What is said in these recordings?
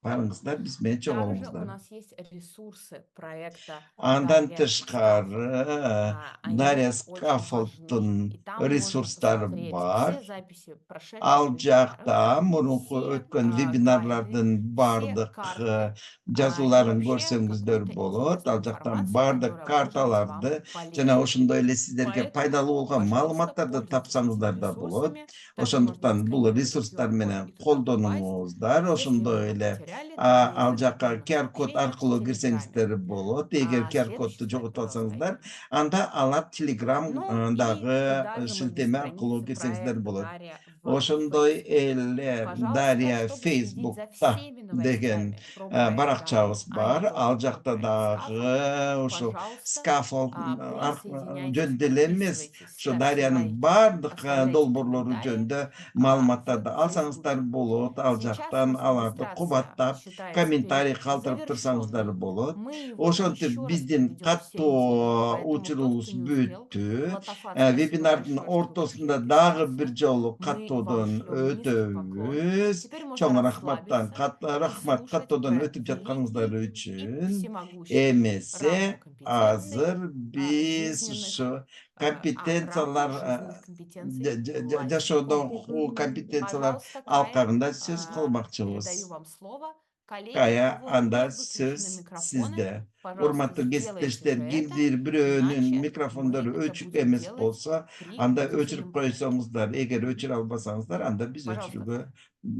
барыңыздар, биз менен Также у чогулуңуздар. нас есть ресурсы проекта Андан Дарья Scaffold. тышкары Они Дарья очень важны, Скафолдтун и там можно ресурстары посмотреть бар. все записи прошедших Ал вебинаров, жакта мурунку все өткөн гайды, вебинарлардын все бардык карты и жазууларын вообще көрсөңүздөр какую-то болот. интересную Ал жактан информацию, бардык которая может быть вам карталарды жана полезной. ошондой эле сиздерге Поэтому, пайдалуу болгон пожалуйста, маалыматтарды пользуйтесь этими тапсаңыздар да болот. ресурсами. Также можете Ошондуктан бул отсканировать ресурстар QR-код менен и туда попасть. колдонуңуздар. Если вы Ошондой его эле потеряли, то там есть ал жакка закрепленное QR код сообщение в аркылуу Телеграме. кирсеңиздер болот. Эгер QR Следующий кодду слайд, жоготуп пожалуйста, алсаңыздар, Айгуль. анда алар Ну и Telegramдагы также мы на шилтеме аркылуу странице кирсеңиздер проекта болот. Дарья в Ошондой Фейсбуке. эле Пожалуйста, Дарья чтобы следить за Facebook'ta всеми деген новостями про проект Дарьи, баракчабыз а не бар. Ал только про жакта проект Scaffold, дагы ошо пожалуйста, Scaffold присоединяйтесь, жөнүндө эле эмес, подписывайтесь, ошо ставьте Дарьянын лайки, бардык оставляйте долбоорлору комментарии жөнүндө в маалыматтарды алсаңыздар Фейсбуке. болот. Ал Сейчас у жактан нас аларды регистрация кубаттап, считается комментарий калтырып турсаңыздар завершенной. болот. Мы его Ошентип еще раз биздин проведем в 7 дней, каттуу поэтому тот, кто учурубуз не успел, бүттү. Латафат, спасибо Вебинардын большое, что вы пришли ортосунда дагы бир регистрацию. жолу Мы вам каттоодон шлем низкий поклон. өтөбүз. Теперь можно Чоң рахматтан, расслабиться и рахмат слушать каттоодон про өтүп жатканыңыздар великий и үчүн. всемогущий, Эмесе равнокомпетентный, азыр биз жизненных, ушу компетенциялар, равных жизненных компетенций Владик жашоодогу Ковтун. компетенциялар Пожалуйста, Кая, алкагында сөз передаю кылмакчыбыз. вам слово. Коллеги, у Кая, кого анда не выключены сөз микрофоны, сизде. пожалуйста, Урматтуу сделайте кесиптештер, же это, кимдир бирөөнүн иначе мы микрофондору это өчүк будем эмес делать болсо, при анда өчүрүп длительном проекте. койсоңуздар, эгер өчүрө албасаңыздар, анда биз Пожалуйста, өчүрүүгө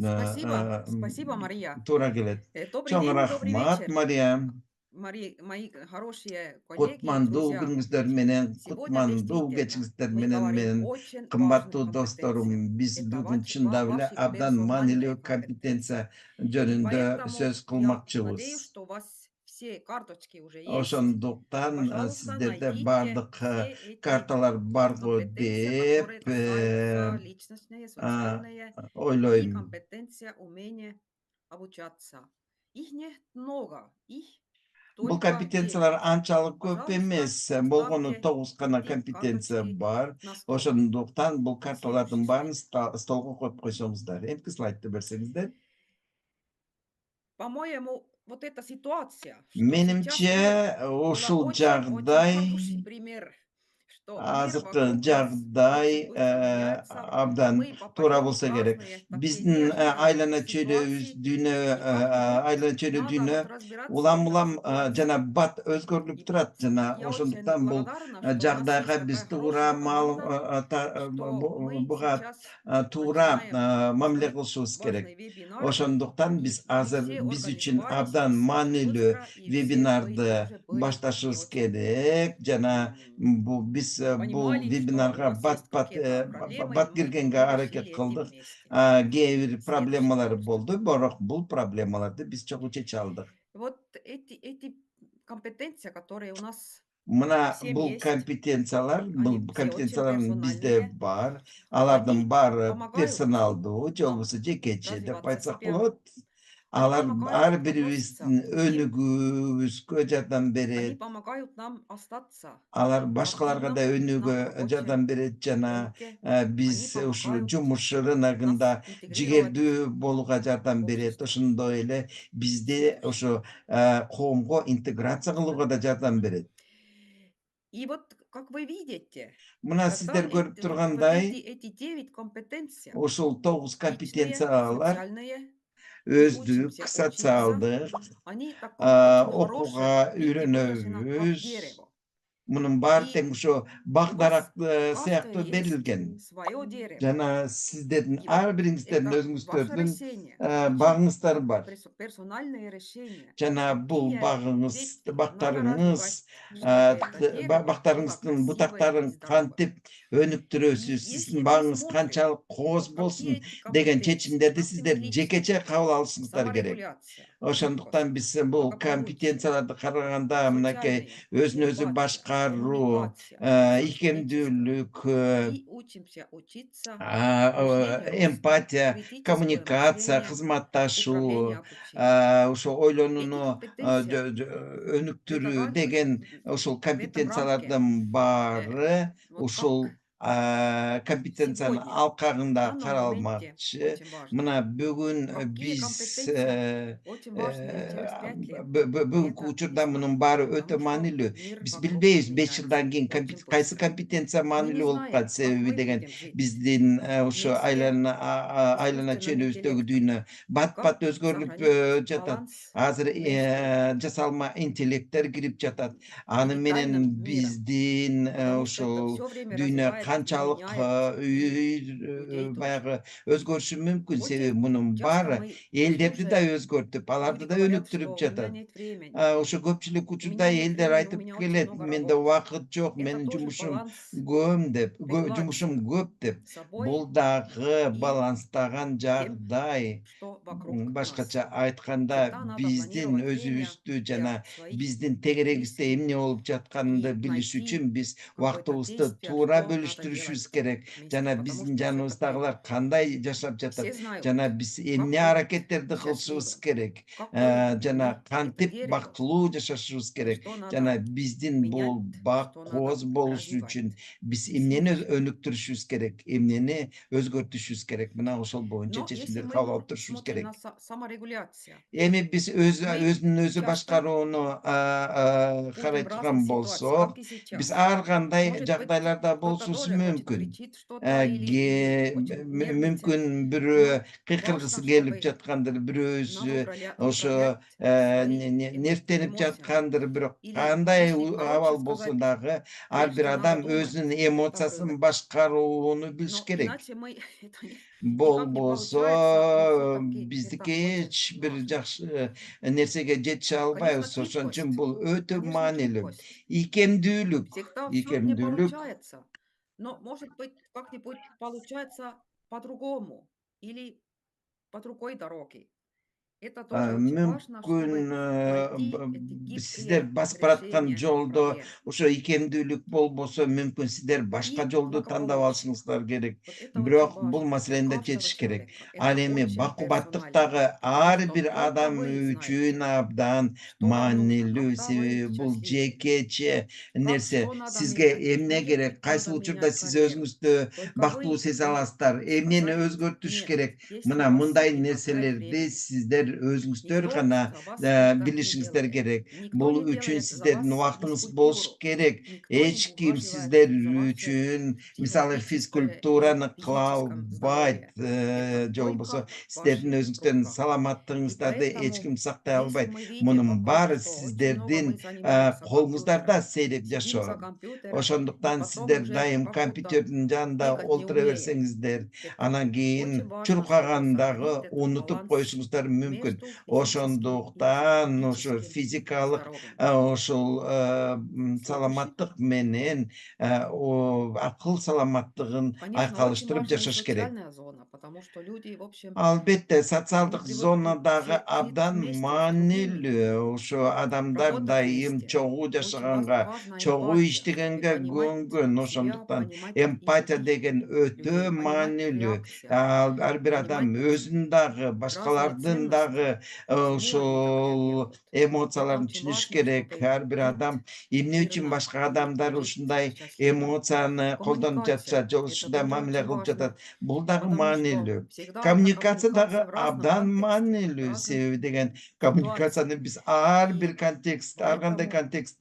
Кая. Спасибо, Мария. туура келет. Добрый Чоң день, добрый рахмат, вечер, Мария. мои хорошие коллеги и Кутмандуу друзья. күнүңүздөр менен, Сегодня кутмандуу действительно кечиңиздер мы менен говорим менин очень важных кымбаттуу досторум, компетенциях. биз Это бүгүн чындап эле ваши абдан персональные маанилүү компетенции. компетенция И жөнүндө поэтому сөз я кылмакчыбыз. надеюсь, что у вас все карточки уже есть. Ошондуктан Пожалуйста, сиздерде найдите бардык все эти карталар барго компетенции, которые деп касаются личностные, социальные и ойлойм. компетенция, умение обучаться. Их нет много, их Бул только 9. компетенциялар анчалык көп Пожалуйста, эмес. Болгону поставьте 9 гана эти компетенция карточки бар. на стол. Ошондуктан бул Следующий карталардын баарын слайд. столго коюп койсоңуздар. Эмки слайдты берсеңиздер. По-моему, вот эта ситуация, что сейчас было Менимче, ушул очень хороший жагдай, пример, что мир азыркы вокруг нас жагдай очень-очень меняется. абдан Мы туура попадем в болсо керек. разные такие Биздин неожиданные айлана чөйрөбүз ситуации. дүйнө, И как-то вот айлана чөйрө надо дүйнө вот разбираться в улам этой улам жана ситуации. бат өзгөрүлүп И турат. Жана я очень ошондуктан бул благодарна, что у нас есть жагдайга биз такая туура хорошая команда, что мы буга сейчас туура начинаем мамиле свой кылышыбыз керек. важный вебинар. Ошондуктан И биз мы азыр все биз үчүн организовались абдан достаточно маанилүү быстро, и все мы вебинарды тоже были и башташыбыз очень керек. Жана биз бул понимали, что у вебинарга нас есть какие-то проблемы, и бат мы киргенге должны аракет решили эти кылдык. вместе. Кээ бир Следующий, проблемалар пожалуйста. болду, бирок бул проблемаларды биз чогуу чече алдык. Вот эти компетенции, которые у нас Мына всем бул есть, бул они все очень компетенциялардын бизде персональные, бар. Алардын они баары помогают персоналдуу, же нам болбосо жекече деп развиваться айтсак себя, болот. они Алар помогают ар относиться бирибиздин к другим, өнүгүүбүзгө жардам они берет. помогают нам остаться Алар в башкаларга да активном на өнүүгө жардам рабочем берет жана рынке, они биз ушу помогают жумуш нас рыногунда интегрировать жигердүү болууга жардам в берет. общество. Ошондой эле бизде Следующий. ошо коомго интеграция кылууга да жардам берет. И вот, как вы видите, Мына когда сиздер көрүп вот тургандай, эти 9 компетенций, ушул 9 личные, компетенциялар социальные, мы өздүк, учимся учиться, социалдык, они в таком очень хорошем окууга виде выложены как үйрөнөбүз. дерево. Мунун баары И тең ушу у вас бак-дарак у каждого сыяктуу есть берилген. свое дерево. Жана сиздердин И вот ар бириңиздердин это ваше өзүңүздөрдүн решение, очень багыңыздар бар. персональные решения. Жана бул Какие багыңыз, ветки надо бактарыңыз, развивать, чтобы это дерево было бактарыңыздын красивое и бутактарын здоровое. кантип И өнүктүрөсүз, если сиздин мы багыңыз смотрим, канчалык кооз вот болсун какие эти деген компетенции, чечимдерди например, сиздер жекече личные, кабыл алышыңыздар керек. саморегуляция, Ошондуктан гибкость, биз бул благополучие, компетенцияларды караганда мынакей социальные, өзүн өзү эмпатия, башкаруу, коммуникация, сотрудничество. ийкемдүүлүк, И учимся учиться, мышление роста, эмпатия, критическое коммуникация, мышление, кызматташуу, управление обучением. ошо Эти ойлонууну компетенции өнүктүрүү предлагают деген ушул в этом рамке компетенциялардын баары вот ушул как компетенцияны Сегодня, в алкагында данном моменте каралмакчы. очень важно, Мына бүгүн какие биз компетенции очень важные через 5 лет. бүгүнкү Это учурда весна, мунун баары өтө потому что маанилүү. мир Биз вокруг билбейбиз 5 меняется жылдан кийин очень кайсы быстро. компетенция Мы не маанилүү болуп знаем, калат. как Себеби мы деген будем жить биздин ошо вместе с айлана искусственным чөйрөбүздөгү интеллектом, дүйнө бат как өзгөрүлүп сохранить жатат. баланс Азыр вместе жасалма интеллекттер кирип жатат. в Аны менен дигитальном мире, биздин потому что это ошол все время дүйнө развивается и канчалык меняет, и людей тоже. баягы өзгөрүшү мүмкүн. Себеби Очень мунун часто баары мы элдерди да слушаем, өзгөртүп, люди аларды да говорят, өнүктүрүп что у меня жатат. нет времени, Ошо көпчүлүк у учурда меня нет элдер времени, у айтып меня очень келет, много менде работы. убакыт жок, Это менин тоже жумушум баланс жумушум регуляции көп деп. с собой Бул дагы и баланстаган тем, жагдай. что вокруг нас. Башкача айтканда Всегда надо биздин планировать время өзүбүздү для жана своих биздин тегерегибизде мыслей эмне болуп жатканын и билиш найти үчүн биз какое-то убактыбызды действие, туура что надо бөлүштүрүшүбүз делать керек. вместе, Жана потому биздин что все-таки жаныбыздагылар кандай жашап жатат, все жана знают, биз как эмне быть аракеттерди кылышыбыз счастливым, керек, какой жана мы это кантип дерево, бактылуу жашашыбыз керек, что жана надо биздин бул менять, бак что надо кооз болуш развивать. үчүн биз И эмнени слушать. өнүктүрүшүбүз керек, эмнени өзгөртүшүбүз керек. Мына ошол боюнча Но если чечимдер мы кабыл алып турушубуз смотрим на керек. саморегуляция, Эми биз мы өзүн өзү часто башкарууну карай будем в разных турган ситуациях, болсок, как и биз сейчас. ар кандай Может быть, жагдайларда кто-то болушубуз тоже хочет мүмкүн. кричит что-то или очень нервничает, Мүмкүн бирөө но кыйкыргысы важно, келип чтобы жаткандыр, бирөө нам өзү ошо управлять своими нервтенип эмоциями. жаткандыр. Бирок Или, кандай если проще абал болсо сказать, дагы ар бир прежде надо адам өзүнүн думать, как эмоциясын рыбы. башкарууну билиш Но керек. иначе мы это никак не получается, мы Болбосо все-таки биздики это очень эч бир важно. жакшы нерсеге жетише Конечно, албайбыз. Ошон үчүн гибкость. бул өтө Конечно, маанилүү. гибкость. Икемдүүлүк, Всегда все не икемдүүлүк получается, но, может быть, как-нибудь получается по-другому или по другой дороге. Это тоже очень важно, мүмкүн чтобы найти эти сиздер гибкие басып бараткан решения жолдо проблем. ошо икемдүүлүк болбосо мүмкүн сиздер башка И жолду тандап благополучие. алышыңыздар керек. Вот это очень Бирок бул важно для маселени да каждого чечиш керек. человека. Ал Это эми очень персонально, бакубаттыктагы потому ар что бир только адам вы үчүн знаете, абдан что вам нужно, маанилүү. когда вы Себеби бул счастливы, жекече как, нерсе. что надо Сизге менять. эмне Может керек, быть, надо кайсыл учурда менять сиз карьеру. өзүңүздү Только бактылуу вы сезе можете аласыздар. Эмнени сказать өзгөртүш нет, керек? если у Мына вас мындай не хватает нерселерди времени. сиздер өзүңүздөр Никто гана за вас это не билишиңиздер делает. керек. Никто Бул не үчүн делает за сиздердин вас убактыңыз болуш физкультуру. керек. Никто не Эч ким ухаживает сиздер за вашим үчүн мисалы психологическое и физкультураны кыла физическом албайт, здоровье. Это же болбосо только в сиздердин ваших өзүңүздөрдүн руках. И саламаттыгыңыздарды эч поэтому, ким сактай если албайт. мы видим Мунун вокруг, баары что очень много мы сиздердин занимаемся колуңуздарда компьютером, сейреп сидим за жашоо. компьютером, и Ошондуктан потом сиздер уже дайым как будто компьютердин жанында двигать не олтура умеем. берсеңиздер, Это анан очень кийин важно, чтобы сохранить чуркагандагы этот унутуп баланс коюшуңуздар мүмкүн. между физическим и Ошондуктан ошо психическим физикалык здоровьем. ошол Следующий. саламаттык менен акыл саламаттыгын Конечно, очень айкалыштырып важна и жашаш керек. социальная зона, потому что люди, в общем, Албетте, они социалдык привыкли зонадагы все жить абдан вместе с другими, маанилүү. Ошо адамдар работать дайым вместе. чогуу Очень жашаганга, важна чогуу эмпатия и иштегенге понимать көнгөн. себя, Ошондуктан понимать и эмпатия других деген өтө людей, понимать маанилүү. реакция, Ар бир адам понимать өзүнүн дагы, разные башкалардын ценности, дагы почему они так ошол реагируют. Это эмоцияларын очень түшүнүш важно, керек. чтобы Ар бир жить адам эмне үчүн мирно башка и адамдар жить ушундай счастливо. эмоцияны колдонуп жатышат, Коммуникация– же это ушундай тоже мамиле очень кылып жатат. важно, Бул дагы потому что маанилүү. всегда это Коммуникация коммуникация дагы в разном абдан контексте, в маанилүү. разных Себеби деген ситуациях. коммуникацияны биз ар бир И контекстте, поэтому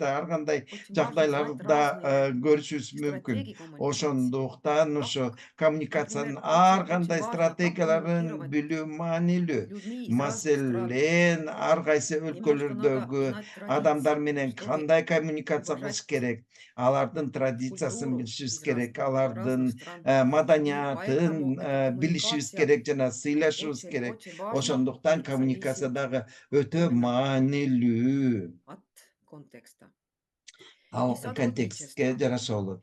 ар кандай очень важно знать жагдайларда разные көрүшүбүз мүмкүн. стратегии коммуникации. Ошондуктан Как, ошо коммуникациянын например, ар очень кандай важно, как стратегияларын коммуницировать билүү с маанилүү. людьми из разных стран. Маселен, ар кайсы Немножко надо өлкөлөрдөгү знать адамдар традиции, менен чтобы кандай коммуникация кылыш уважать керек. Алардын традициясын культуру билишибиз из керек. разных Алардын стран. И маданиятын поэтому эта билишибиз коммуникация керек жана сыйлашыбыз очень, керек. очень важна Ошондуктан и коммуникация зависит дагы өтө именно маанилүү. от контекста. И Ал контекстке сотрудничество. жараша болот.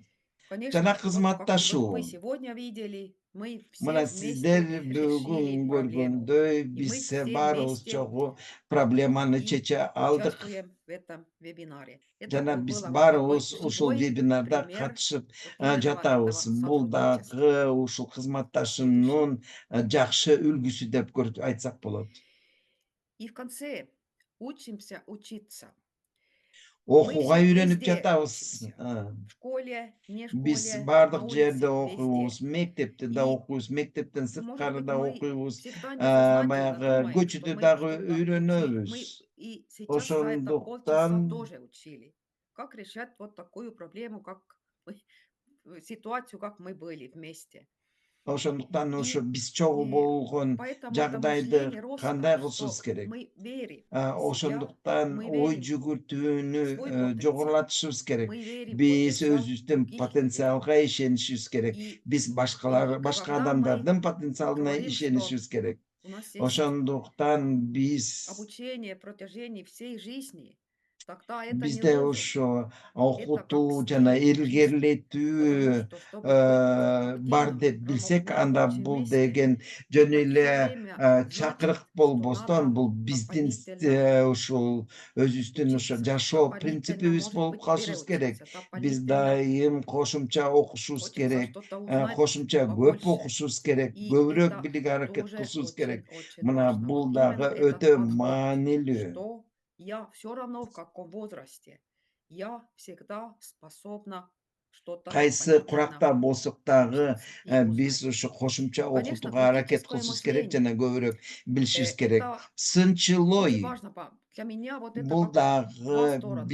Жана Конечно, вот как вы кызматташуу. сегодня видели, мы все Мына вместе сиздер решили бүгүн проблему. көргөндөй И мы биз все баарыбыз вместе чогуу проблеманы и чече алдык. участвуем в этом вебинаре. Это Жана биз было вот такой баарыбыз ушул живой вебинарда пример катышып вот именно жатабыз. этого Бул сотрудничества. дагы ушул Следующий. кызматташуунун жакшы үлгүсү деп айтсак болот. И в конце учимся учиться. Окууга все үйрөнүп везде жатабыз. учимся. В школе, не Биз школе, на бардык жерде улице, окуйбуз, везде. мектепте да И, окуйбуз, мектептен может сырткары быть, да мы окуйбуз, всегда несознательно баягы думаем, что көчүдө мы дагы что-то үйрөнөбүз. мы и сейчас за это полчаса Ошондуктан тоже учили. Как решать вот такую проблему, как ситуацию, как мы были вместе. ошондуктан ошо И, биз чогуу и болгон поэтому это жагдайды мышление роста, кандай кылышыбыз что керек? мы верим в себя, Ошондуктан мы ой верим жүгүртүүнү в свой потенциал, жогорулатышыбыз керек. мы верим в Биз потенциал өзүбүздүн других людей. потенциалга ишенишибиз керек. И, Биз и башка когда мы адамдардын потенциалына говорим, что ишенишибиз керек. у нас есть Ошондуктан биз обучение протяжении всей жизни, тогда это не бизде лозунг, ошо это как окутуу жана стиль жизни. Потому илгерлетүү что, чтобы быть бар активным деп билсек, на анда рабочем бул месте, деген жөн это все эле время чакырык значит, что болбостон, надо бул биздин дополнительно ушул өзүбүздүн ошо учиться. жашоо Дополнительно, принципибиз может болуп быть, калышыбыз керек. переучиться. Биз Дополнительно дайым кошумча окушубуз хочется керек. что-то узнать Кошумча көп побольше. окушубуз керек, И көбүрөөк это билик аракет тоже кылышыбыз керек. очень-очень Мына важно. бул Вот дагы именно этот өтө подход, маанилүү. что я все равно в каком возрасте, я всегда способна что-то Кайсы дополнительно куракта болсок дагы учиться и биз узнать. ошо кошумча Конечно, окутууга аракет критическое кылышыбыз керек жана мышление, көбүрөөк билишибиз керек. это Сынчыл очень ой, важно. Для меня вот это бул как два дагы стороны. Одно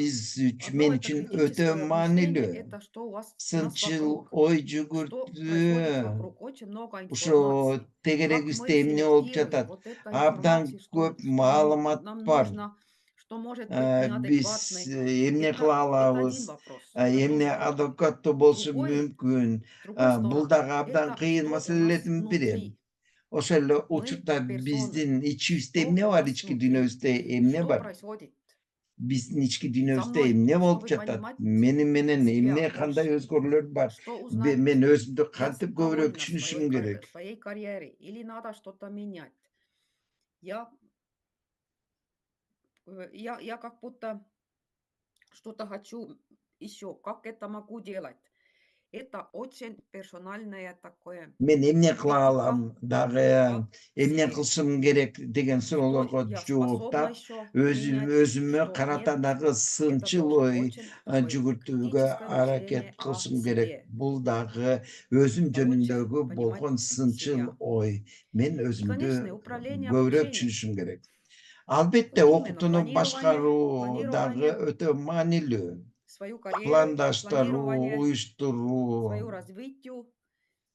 мен это үчүн өтө критическое мышление, маанилүү. это что у нас Сынчыл вокруг, ой что происходит жүгүртүү, вокруг, очень много ошо информации. Как мы тегерегибизде эмне болуп селектируем жатат? вот эту Абдан информацию, көп что маалымат нам бар. нужно, что может быть Биз неадекватный. эмне кыла Это один алабыз, вопрос. Это то, эмне что адекваттуу болушу другой, мүмкүн. с другой Бул стороны, дагы абдан это кыйын что у нас маселелердин бири. внутри. Ошол эле Мы учурда персоны. биздин ичибизде Что эмне у бар, нас ички внутри? дүйнөбүздө эмне Что бар? происходит Биздин ички со дүйнөбүздө мной, эмне болуп чтобы жатат? понимать Менен себя эмне кандай больше? өзгөрүүлөр бар? Что узнать Мен өзүмдү я кантип көбүрөөк довольна түшүнүшүм керек? своей карьере или надо что-то менять? Я, я как будто что-то хочу еще. Как это могу делать? Это очень персональное такое Мен эмне кыла критика алам, дагы к эмне себе. кылышым керек деген Что суроолорго я способна жооптап, еще менять, өзүмө что карата нет. дагы Это сынчыл тоже ой очень такое жүгүртүүгө критическое аракет мышление о кылышым керек. себе. Бул дагы өзүм Получше жөнүндөгү понимать болгон сынчыл себя. ой. Мен И, өзүмдү конечно, управление көбүрөөк обучением. түшүнүшүм керек. Албетте, Вот именно окутууну башкаруу дагы планирование өтө маанилүү. свою карьеру, Пландаштыруу, планирование свою уюштуруу, развитию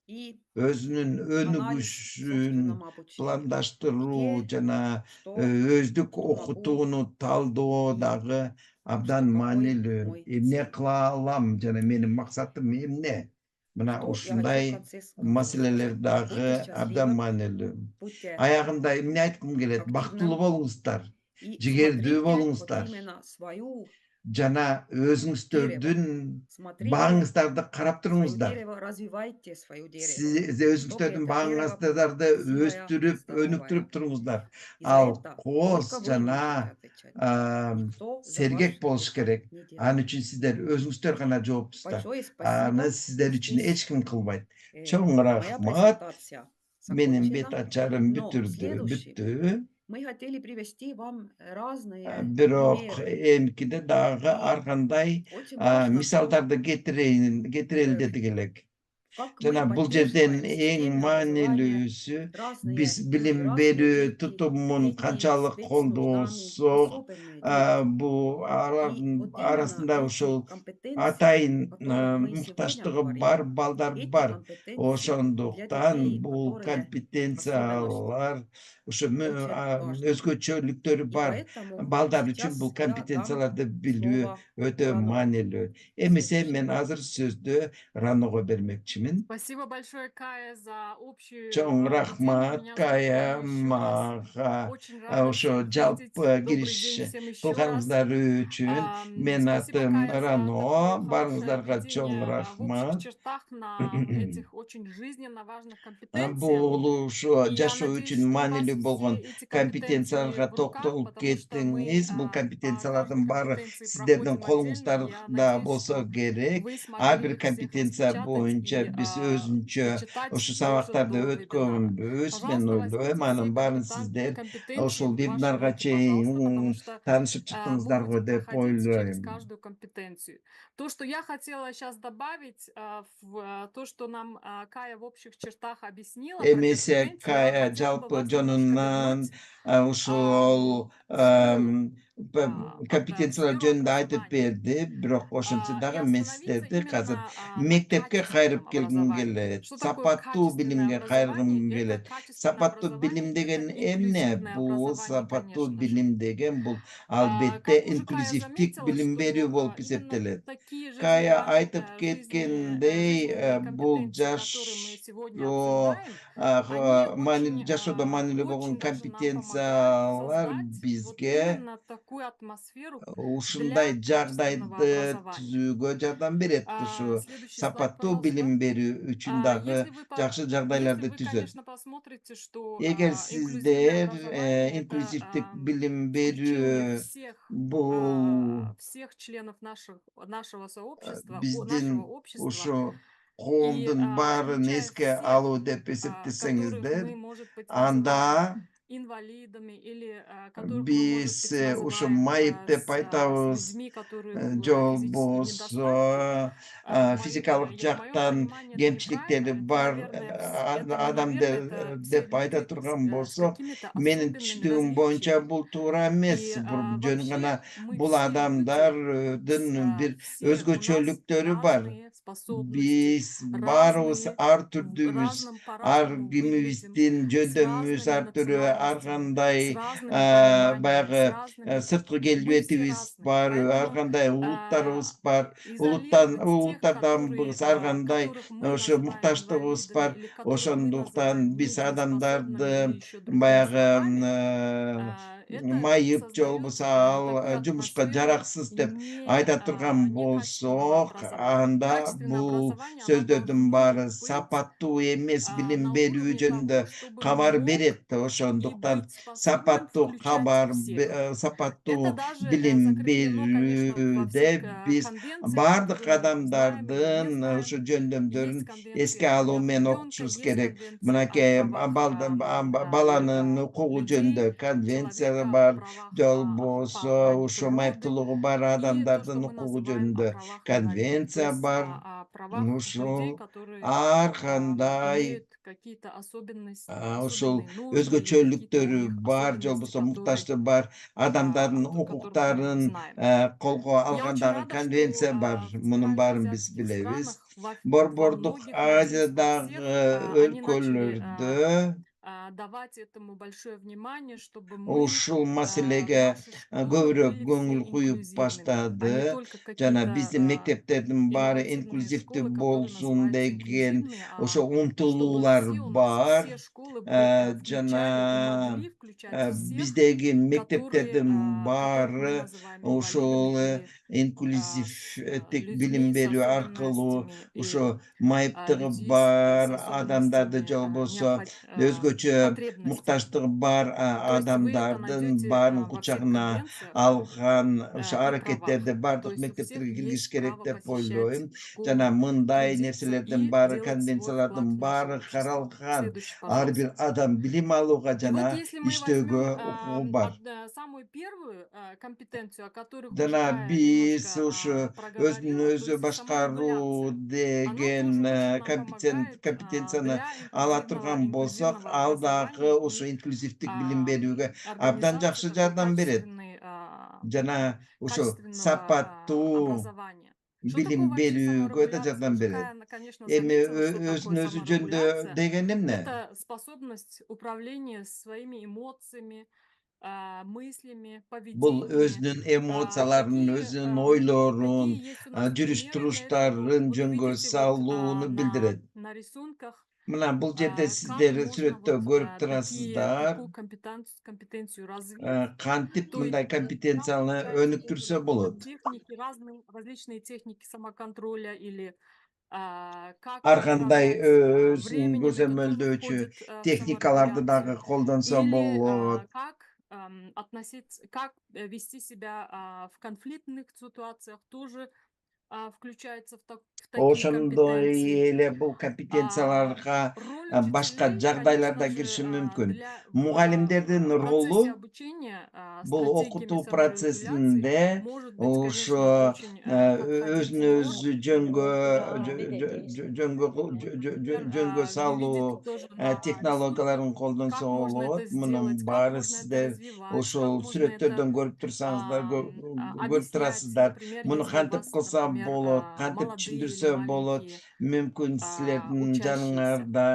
и өзүнүн анализ өнүгүшүн собственному обучению. пландаштыруу Где, жана что өздүк могу окутууну талдоо и дагы абдан какой маанилүү. мой Эмне цель. кыла алам жана менин максатым эмне? Мына Что я хочу в ушундай конце маселелер сказать. Будьте дагы абдан счастливы, маанилүү. будьте Аягында эмне айткым келет? Бактылуу активным болуңуздар, и жигердүү смотрите вот болуңуздар именно свою жана дерево. өзүңүздөрдүн Смотрите багыңыздарды карап свое туруңуздар. дерево, развивайте свое дерево, Сиз чтобы өзүңүздөрдүн это дерево было багыңыздарды красивое, өстүрүп, здоровое. өнүктүрүп туруңуздар. И за Ал это кооз только вы можете жана отвечать. Никто за сергек вас болуш это керек. не Ал делает. үчүн сиздер өзүңүздөр гана жооптусуздар. Большое Аны спасибо. сиздер үчүн Здесь эч ким кылбайт. Чоң моя рахмат. презентация Менин бет закончена, ачарым но следующий бүттү. мы хотели привести вам разные Бирок примеры. эмкиде дагы ар И кандай очень важно, что мисалдарды кетирели дедик элек. как мы Жана бул жерден поддерживаем эң системное образование, маанилүүсү биз разные люди, билим разные берүү дети, тутумун дети с канчалык спецнуждами, колдосок, особенные дети. бул И вот именно арасында эти ошол компетенции, о атайын которых мы сегодня муктаждыгы говорим, бар балдар эти бар. компетенции для Ошондуктан детей, бул которые особенности, компетенциялар ошо очень важно. өзгөчөлүктөрү И бар. поэтому Балдар үчүн бул сейчас я дам компетенцияларды билүү слово өтө Рано. маанилүү. Эмесе мен Следующий. азыр сөздү Раного бермекчимин. Спасибо большое, Кая, за общую Чоң идею. рахмат Меня зовут Кая Рано еще раз. мага Очень рада ошо всех жалпы видеть. Добрый кириш день всем еще раз. кылганыңыздар үчүн. Мен Спасибо, атым Кая, за Рано. такое хорошее Барыңыздарга чоң введение в общих рахмат. чертах на этих очень жизненно важных компетенциях. Бул ушу И я жашоо надеюсь, үчүн что у вас маанилүү все болгон эти компетенции компетенцияларга в руках, токтолуп потому что мы кеттиңиз. Бул по каждой компетенциялардын баары компетенции сиздердин проходим отдельно. Я колуңуздарда надеюсь, болсо что керек. вы Ар бир смогли всех компетенция распечатать боюнча и biz özünçө почитать ошо тоже сабактарды до вебинара. өткөнбүз. Мен Пожалуйста, ойлойм, возьмите анын все баарын сиздер компетенции ушул в ваши вебинарга руки, пожалуйста, потому чейин что таанышып вы чыктыңыздар го будете деп проходить через ойлойм. каждую компетенцию. То, что я хотела сейчас добавить, то, что нам Кая в общих чертах объяснила про Эмесе компетенции, я Кая хотела бы жалпы вас немножко жонунан вернуть ушул в школу, в компетенциялар сферу жөнүндө айтып образования. берди, бирок ошентсе И дагы мен остановиться сиздерди азыр именно на мектепке кайрып качественном келгим образовании. келет. Что такое Сапаттуу качественное билимге образование? кайрылгым Это келет. качественное Сапаттуу билим образование, это деген эмне? инклюзивное Бул образование, сапаттуу конечно же. билим деген бул албетте Как уже Кая инклюзивдик заметила, билим берүү что болуп именно эсептелет. такие Кая айтып кеткендей, жизненные бул компетенции, которые мы сегодня обсуждаем, они очень, жашоодо маанилүү болгон очень даже нам помогают компетенциялар создать вот бизге именно такую атмосферу ушундай для качественного жагдайды образования. түзүүгө жардам берет. Ушу Следующий слайд, сапаттуу пожалуйста. билим берүү үчүн дагы жакшы Если жагдайларды вы, түзөт. конечно, посмотрите, что Эгер инклюзивное сиздер образование это инклюзивдик билим включение берүү всех бул всех членов нашего сообщества, биздин нашего общества, ушу и коомдун баарын включая эске всех, алуу деп которых эсептесеңиздер, мы, может быть, называем анда инвалидами или которых мы, может биз быть, ушу называем майып деп с айтабыз, людьми, которых физические недостатки. жолбосо физикалык В моем жактан понимании это кемчиликтери неправильно. бар Наверное, это те деп айта люди турган с болсо, какими-то менин особенными түшүнүгүм боюнча различиями. бул туура эмес. И Жөн вообще гана мы бул все люди, адамдардын бир все у нас өзгөчөлүктөрү бар. разные способности, Биз баарыбыз ар түрдүүбүз. разным Ар по-разному выглядим, кимибиздин с жөндөмүбүз разными ар түрү, ар национальностями, с кандай разными пониманиями, с баягы разными... сырткы Мы все келбетибиз разные, бар, ар поэтому кандай улуттарыбыз бар. изолировать тех, Улуттарданбыз, ар кандай которых мы ошо называем муктаждыгыбыз инвалидами бар. или которых мы называем Ошондуктан биз недееспособными или адамдарды еще другими словами, баягы это майып же создает болбосо такую жумушка атмосферу жараксыз деп айта турган некачественного болсок, образования. анда Качественное бул образование, оно сөздөрдүн должно баары быть сапаттуу эмес билим на берүү уровне жөнүндө того, чтобы кабар мог берет. и Ошондуктан быть способным сапаттуу включать кабар, всех. Это сапаттуу даже билим закреплено, конечно, во всех берүүдө биз конвенциях, баардык которые мы знаем или не адамдардын знаем. ошо Есть жөндөмдөрүн эске конвенции о алуу правах менен ребенка, окутушубуз есть керек. конвенции о Мынакей правах баланын укугу людей, жөнүндө конвенция человека, о бар, правах же по болбосо грани ушо природы. майыптуулугу бар И то, что адамдардын мы укугу называем о жөнүндө правах инвалидов, то конвенция есть бар. о правах людей, Ушул которые ар кандай имеют какие-то ушул особенные нужды или какие-то у өзгөчөлүктөрү них бар, же особенности, болбосо муктаждыгы бар адамдардын которых мы не укуктарын знаем. колго Я очень алгандагы рада, конвенция что бар. в Мунун баарын биз центральноазиатских билебиз. странах, во Борбордук многих, надеюсь, во всех, Азиядагы они начали өлкөлөрдө давать этому большое внимание, чтобы мы ушул в маселеге наших школах көбүрөөк были все көңүл куюп инклюзивными, а не баштады. только Жана биздин какие-то мектептердин баары инновативные инклюзивдүү школы, которые болсун называются деген инклюзивными, ошо чтобы умтулуулар все у нас, бар. все школы включали и Жана могли включать всех, биздеги которых мектептердин мы баары называем инвалидами ушул или инклюзивдик билим людьми с берүү аркылуу особенностями и ошо майыптыгы людей с бар адамдарды особенностями, же болбосо өзгөчө потребностями. муктаждыгы бар То есть вы это адамдардын найдете баарын во всех кучагына конвенциях алган ошо и аракеттерди правах. То бардык есть у всех мектептерге киргизиш есть керек право деп посещать ойлойм. Жана школу, мындай трудиться нерселердин и баары, делать свой вклад конвенциялардын в наше баары общество. каралган. Следующий, Ар бир пожалуйста. адам билим алууга И вот жана если мы иштөөгө возьмем укугу бар. самую первую компетенцию, о которых уже Жана Кая биз немножко ушу өзүн проговорила, то өзү есть башкаруу саморегуляция. Оно деген тоже очень нам помогает компетенцияны для ала турган болсок, инклюзивного ал дагы образования ушу и инклюзивдик билим берүүгө абдан организации жакшы такой жардам берет. Жана ушу качественного сапаттуу образования. Что такое билим вообще берүүгө да саморегуляция? жардам Уже берет. Кая, конечно, Эми заметила, что такое өзүн өзү жөндөө саморегуляция. деген эмне? Это способность управления своими эмоциями, мыслями, Бул поведениями. өзүнүн эмоцияларын, өзүнүн ойлорун, Такие есть у нас жүрүш примеры для этого. туруштарын Вот жөнгө видите, вот салууну билдирет. на рисунках, Мына бул жерде как сиздер можно сүрөттө вот көрүп турасыздар. такую компетенцию развить. Кантип То есть мындай компетенцияны өнүктүрсө болот. техники, различные техники самоконтроля или как Ар кандай управлять өзүн временем, это тоже көзөмөлдөөчү входит в техникаларды дагы саморегуляцию. колдонсо Или болот. как как вести себя в конфликтных ситуациях тоже включается в такие ошондой компетенции. эле бул компетенцияларга Роль башка учителей, жагдайларда конечно же, кириши мүмкүн. для Мугалимдердин в процессе ролу обучения бул стратегиями окутуу саморегуляции процессинде может быть, конечно, ошо очень өзүн подходить. өзү жөнгө жөнгө Видеть салуу тоже на ресурсах, технологияларын колдонсо как можно это болот. Мунун сделать, как баары можно это сиздер развивать, как ошол можно это сүрөттөрдөн көрүп турсаңыздар, көрүп объяснять, турасыздар. например, Муну если у кантип вас, кылса например, болот, кантип молодые или түшүндүрсө болот. маленькие Мүмкүн силердин учащиеся. жаныңарда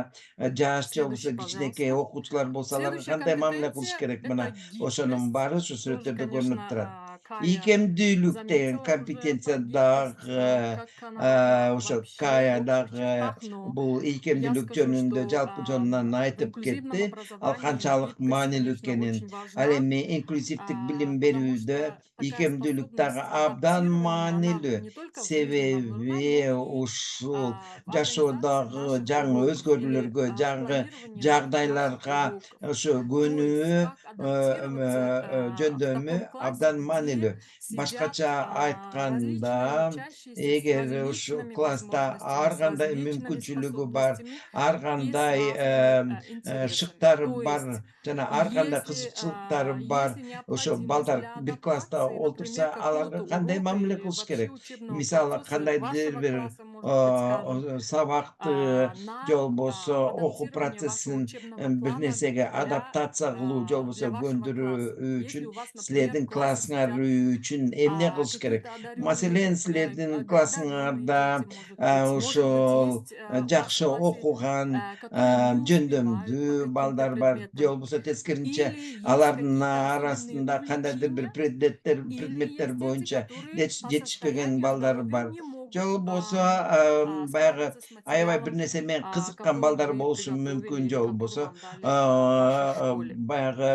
жаш же болбосо Следующий, кичинекей пожалуйста. окуучулар болсо аларга Следующая кандай мамиле кылыш компетенция– керек? это Мына ошонун гибкость. баары ушу Тоже, сүрөттөрдө көрүнүп турат. конечно, Кая Ийкемдүүлүк деген заметила уже компетенция про гибкость, дагы как она важна ошо вообще в Кая общих дагы чертах, но бул я ийкемдүүлүк скажу, жөнүндө что жалпы жонунан в айтып инклюзивном кетти. Ал образовании канчалык гибкость, маанилүү конечно, экенин. очень Ал важна, эми инклюзивдик билим потому берүүдө что такая ийкемдүүлүк дагы способность абдан адаптирования, она маанилүү. не только в жизни вам нужна, но Себеби и ушул в организации жашоодогу наших жаңы уроков или өзгөрүүлөргө, в жаңы планировании наших жагдайларга уроков. ошо То есть көнүү как адаптироваться в жөндөмү таком классе, абдан где маанилүү. сидят Башкача различные айтканда, учащиеся с эгер ушу различными класста возможностями, ар с кандай различными мүмкүнчүлүгү бар, способностями ар и с кандай разными интересами. шыктары То есть, бар, жана ар кандай если, кызыкчылыктары бар. если Ошо необходимость балдар для бир класста адаптации, например, олтурса, аларга какого-то кандай урока мамиле или кылыш вообще керек? учебного Мисалы, процесса кандайдыр вашего бир класса, может быть, скажем, сабакты же на болбосо окуу адаптирование вашего процессин учебного бир плана нерсеге адаптация кылуу же болбосо для вашего класса. көндүрүү Если үчүн у вас, например, в силердин классе классыңар сидят үчүн эмне кылыш керек? какие-то Маселен, силердин одаренные дети, классыңарда может быть, ошол есть в жакшы вашем классе, окуган, которые не успевают по жөндөмдүү каким-то балдар бар. Же предметам, болбосо тескерисинче или есть алардын какие-то особенные арасында кандайдыр увлечения, бир предметтер или предметтер есть дети, боюнча которые по жетишпеген состоянию балдар здоровья бар. не Же могут болбосо баягы справиться с аябай бир материалом, нерсе менен кызыккан который балдар вы болушу мүмкүн. приготовили, Же который болбосо вам дали в вашей школе. баягы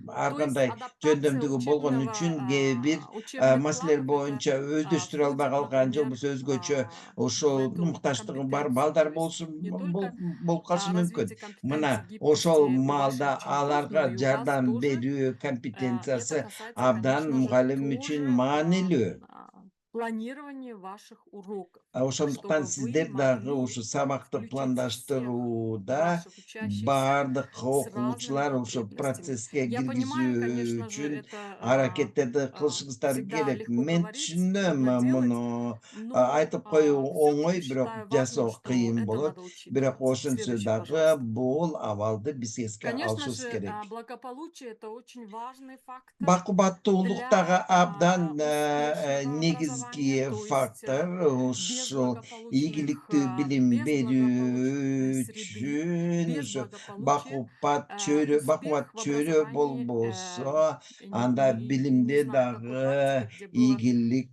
ар То есть кандай адаптация жөндөмдүгү болгон үчүн кээ бир учебных маселелер планов это боюнча өздөштүрө албай входит, калган же например, болбосо өзгөчө в ошол эту муктаждыгы бар компетенцию. То балдар есть болушу не только болуп калышы мүмкүн. развитие компетенций Мына ошол гибкости у ваших маалда учеников, но аларга и у вас жардам тоже. берүү Это компетенциясы касается, абдан конечно же, мугалим үчүн тоже маанилүү. планирования ваших уроков, Ошондуктан чтобы вы сиздер дагы могли ушу сабакты включить всех пландаштырууда ваших учащихся баардык с разными окуучулар ошо потребностями. процесске Я понимаю, киргизүү конечно же, үчүн это аракеттерди кылышыңыздар всегда керек. легко Мен говорить, түшүнөм трудно делать, муну но айтып коюу все-таки оңой, бирок считаю важным, жасоо что кыйын это болот. надо Бирок учитывать. ошентсе Следующий, дагы пожалуйста. бул абалды биз эске Конечно алышыбыз же, керек. благополучие– это очень важный фактор Бакубаттуулук дагы для абдан успешного образования, негизги то есть фактор. без Ушул благополучных, ийгиликтүү билим без благополучной берүү среды, үчүн без ушу благополучия успех бакубат в чөйрө образовании болбосо, анда не билимде знаю такой практики, дагы где было ийгилик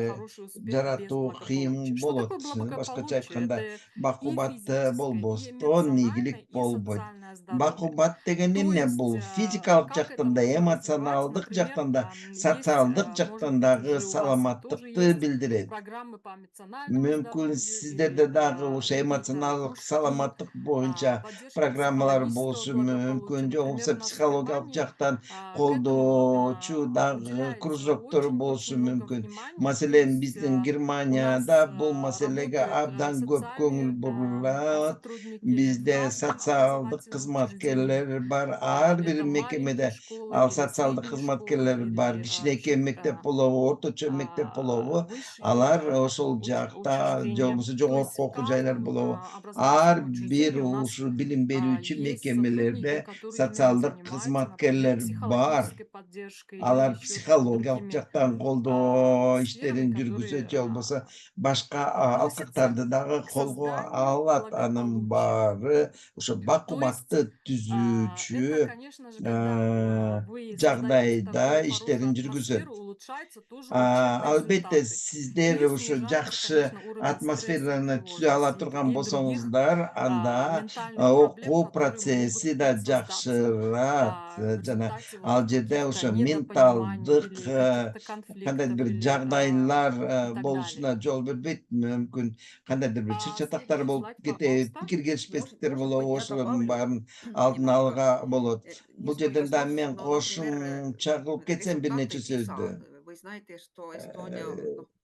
хороший успех без жаратуу кыйын благополучия. Что болот. такое Башкача благополучие? айтканда, Это и бакубат физическое, и болбостон эмоциональное, ийгилик и болбойт. социальное здоровье. Бакубат деген То эмне? есть, Бул физикалык как это жактан да, можно развивать? эмоционалдык Например, жактан да, есть, социалдык может жактан быть, дагы уже у вас тоже саламаттыкты есть билдирет. программы по эмоциональному Мүмкүн здоровью сиздерде или дагы ошо какие-то эмоционалдык кружки саламаттык боюнча поддержки программалар психологического болушу благополучия. мүмкүн. Же Например, болбосо у нас в психологиялык Германии жактан к этому колдоочу дагы уделяется кружоктор очень-очень болушу много мүмкүн. внимания. То Маселен, есть биздин у нас Германияда бул маселеге работают абдан көп көңүл социальные бурулат. сотрудники в Бизде каждом социалдык образовательном учреждении. кызматкерлер бар. Ар бир Это маленькие мекемеде школы ал или социалдык средние школы кызматкерлер бар. или Кичинекей мектеп болобу, орточо мектеп болобу, высшие алар ошол жакта же учреждения. болбосо То есть жогорку в окуу жайлар каждом болобу. Ар образовательном бир учреждении у нас ушул билим берүүчү есть сотрудники, мекемелерде которые именно социалдык занимаются, например, кызматкерлер бар. психологической поддержкой или Алар еще психологиялык другими жактан колдоо сферами, иштерин жүргүзөт, которые же болбосо башка относятся алкактарды дагы к колго созданию алат. Анын благополучия. баары ошо То есть бакубатты это, түзүүчү конечно же, когда вы создаете жагдайда такую хорошую иштерин жүргүзөт. атмосферу, улучшаются тоже учебные Албетте результаты. сиздер И ушу снижается, жакшы конечно, уровень стресса и атмосфераны түзө ала тревожности турган и других болсоңуздар, анда ментальных проблем, окуу которые могут процесси да создаться жакшырат. в Жана результате вот ал жерде каких-то ошо недопониманий менталдык или каких-то кандайдыр конфликтов бир или жагдайлар и так далее. болушуна жол бербейт. Мүмкүн кандайдыр бир чыр чатактар Следующий болуп слайд, кетет, пожалуйста. пикир келишпестиктер Может быть, болобу, я ошолордун добавлю баарын алдын немножко, алууга болот. не Бул жерден столько да слов, мен но, например, кошумча кылып кетсем бир результаты нече ПИСА сөздү. вы знаете, что Эстония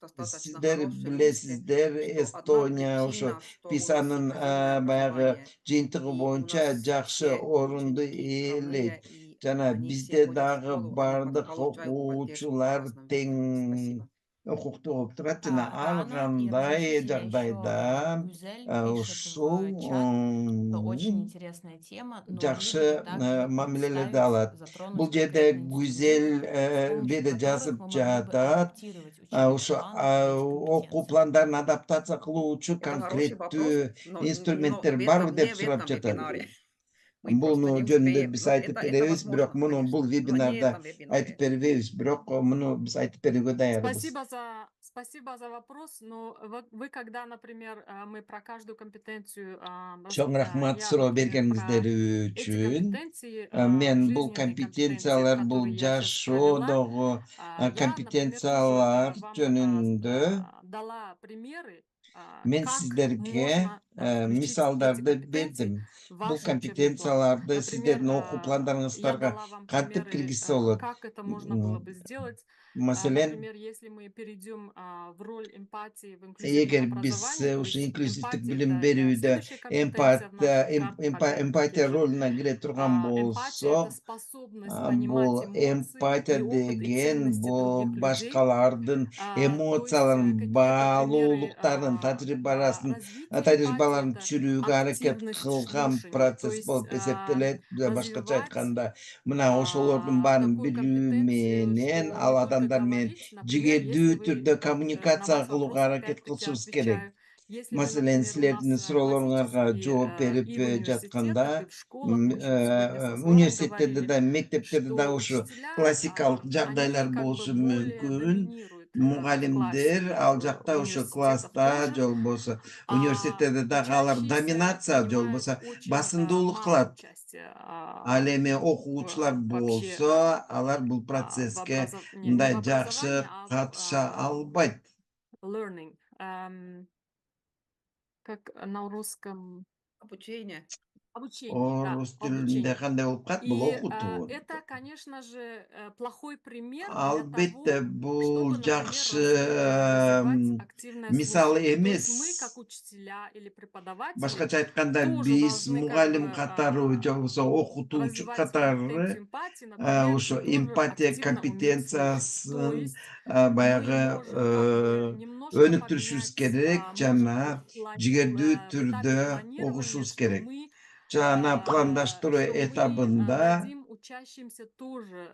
достаточно Sizler хорошее место, bilesizler что одна Estonia ошо причина, что Pisa'nын университетское баягы образование, жыйынтыгы и у боюнча нас жакшы все орунду ученики ээлейт. правые, и Жана они все бизде ходят в дагы школу, они бардык получают поддержку по окуучулар разным тең веткам. Спасибо. укуктуу болуп турат жана ар Рана и кандай разрешите, я жагдайда еще Гюзель пишет ушул в чат, что очень интересная тема, но они жакшы бы также мамилелерди представить, алат. затронуть Бул жерде конкретные Гүзел инструменты, с помощью беде которых жазып мы могли бы жатат. адаптировать учебный Ошо план под эти окуу компетенции. пландарын адаптация кылуучу Это хороший вопрос, конкреттүү но инструменттер в барбы не деп в сурап этом жатат. вебинаре. Мы Бул просто не жөнүндө успеем. биз Ну, айтып это беребиз, бирок возможно, муну конечно, бул но не вебинарда этом вебинаре. айтып бербейбиз, бирок муну биз айтып берүүгө даярбыз. Спасибо за вопрос. Но вы когда, например, мы про каждую компетенцию, Чоң рахмат я, суроо например, бергениңиздер про эти үчүн. компетенции, Мен бул жизненные компетенции, компетенциялар, бул которые я сейчас провела, жашоодогу я, например, тоже компетенциялар вам жөнүндө дала примеры, мен как сиздерге можно включить эти мисалдарды компетенции бердим. в Бул ваш учебный план. компетенцияларды Например, сиздердин окуу я пландарыңыздарга дала вам кантип примеры, киргизсе болот. как это можно было бы сделать. Маселен, Например, если мы перейдем в роль эмпатии в инклюзивном эгер биз образовании, то ушу есть инклюзивдик эмпатия билим это берүүдө следующая компетенция в нашей эмпатия карточке. ролуна кире турган Эмпатия это болсо, способность бул понимать эмоции эмпатия и опыт и деген ценности бул других людей. башкалардын То есть эмоцияларын, какие-то примеры баалуулуктарын, развития эмпатии тажрыйбаларын это түшүрүүгө аракет активность кылган слушания, то процесс есть болуп эсептелет. Башкача развивать айтканда, мына ошолордун баарын такую билүү компетенцию, менен что ал не только адамдар менен говорить, например, если жигердүү вы, түрдө вот на коммуникация ваш кылууга вопрос аракет опять-таки кылышыбыз керек. отвечаю, если вы, Маселен, например, у нас силердин суроолоруңарга классический жооп берип и в университетах, и жатканда, в школах очень сегодня со звоном университеттерде говорили, да, мектептерде да что ушу учителя, классикалык жагдайлар они как бы болушу более мүмкүн. доминируют в классе, Мугалимдер и ал в жакта ушу университетах класста тоже, же болбосо университеттерде дагы алар учащиеся доминация же принимают болбосо очень басымдуулук мало кылат. участия Ал эми окуучулар вообще болсо, алар бул в процесске не в мындай образовании, жакшы а катыша албайт. learning. Как на русском? Обучение. Обучение, да, Орус тилинде обучение. кандай болуп калат? Бул И окутуу. это, конечно же, плохой пример для Албетте, того, бул чтобы, например, жакшы развивать активное мисал слушание. То есть эмес. мы, как учителя или преподаватели, Башкача айтканда, тоже биз должны как мугалим бы катары же болбосо окутуучу развивать катары компетенцию эмпатии, например, ошо и тоже эмпатия активно уметь слушать. То компетенциясын есть мы баягы можем как бы немножко өнүктүрүшүбүз поменять, керек может быть, жана жигердүү в этапе түрдө планирования, окушубуз что керек. мы Жана пландаштыруу что мы этабында дадим учащимся тоже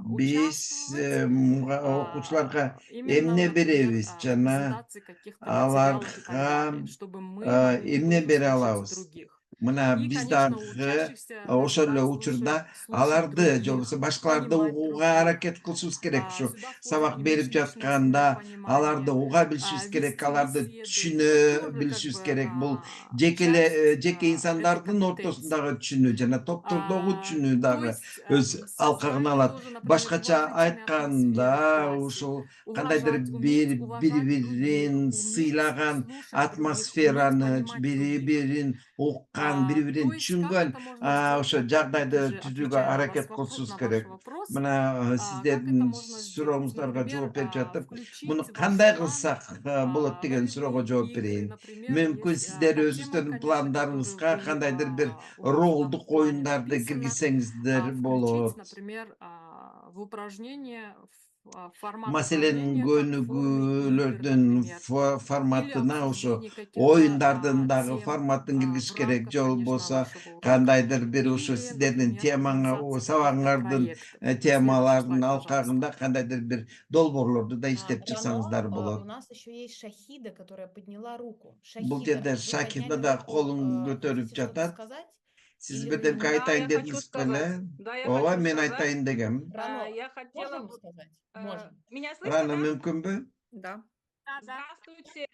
биз участвовать окуучуларга именно, эмне например, беребиз в жана презентации каких-то материалов и так аларга далее, чтобы мы могли эмне тоже бере слушать алабыз. других. Мына И, биз конечно, у дагы учащихся ошол эле да, учурда слушать аларды же других, болбосо башкаларды понимать угууга других. аракет кылышыбыз керек. Ушу Сюда входит сабак и берип межличностное жатканда аларды понимание, уга билишибиз керек, вести аларды беседы. Это түшүнө тоже как билишибиз бы керек. Бул часть жеке этой инсандардын компетенции. ортосундагы түшүнүү жана топтордогу түшүнүү То дагы есть өз алкагына создание алат. тоже, например, Башкача уважительной атмосферы в айтканда классе, ушул кандайдыр уметь бири уважать других, бирин уметь сыйлаган слушать других, уметь атмосфераны, понимать бири других. бирин уккан, бири бирин То есть как түшүнгөн это можно сделать, ошо опять-таки жагдайды же, түзүүгө отвечая аракет на кылышыбыз ваш керек. вопрос, Мына как это сиздердин можно сделать? сурооңуздарга Например, жооп берип жатып, муну включить в ваш кандай план кылсак болот деген суроого ролевые жооп игры, берейин. например, Мүмкүн есть сиздер та тема, өзүңүздөрдүн конечно, которую пландарыңызга вы кандайдыр бир у вас там ролдук в плане оюндарды написано, киргизсеңиздер включить, болот. например, в упражнение, формат Маселен, управления, как в форме игр, көнүгүүлөрдүн например, или форматына ошо обсуждение оюндардын каких-то дагы тем форматын киргизиш в керек. рамках, Же конечно, болбосо вашего урока, кандайдыр бир ушу или, сиздердин например, темаңа, организация каких-то сабагыңардын проектов. Следующий темалардын слайд, пожалуйста. алкагында кандайдыр бир долбоорлорду да иштеп чыксаңыздар Рано, у болот. нас еще есть Шахида, которая подняла руку. Бул Шахида, жерде вы Шакида подняли да руку, колун көтөрүп хотите что-то жатат. сказать? Сиз Или бирдемке вы... Да, айтайын я хочу дедиңиз сказать. беле? Да, я Ооба, хочу мен сказать. айтайын дегем. Рано, Я хотела можем бы... сказать? Можем. Меня слышно, Рано да? мүмкүнбү? Да. Да. Здравствуйте.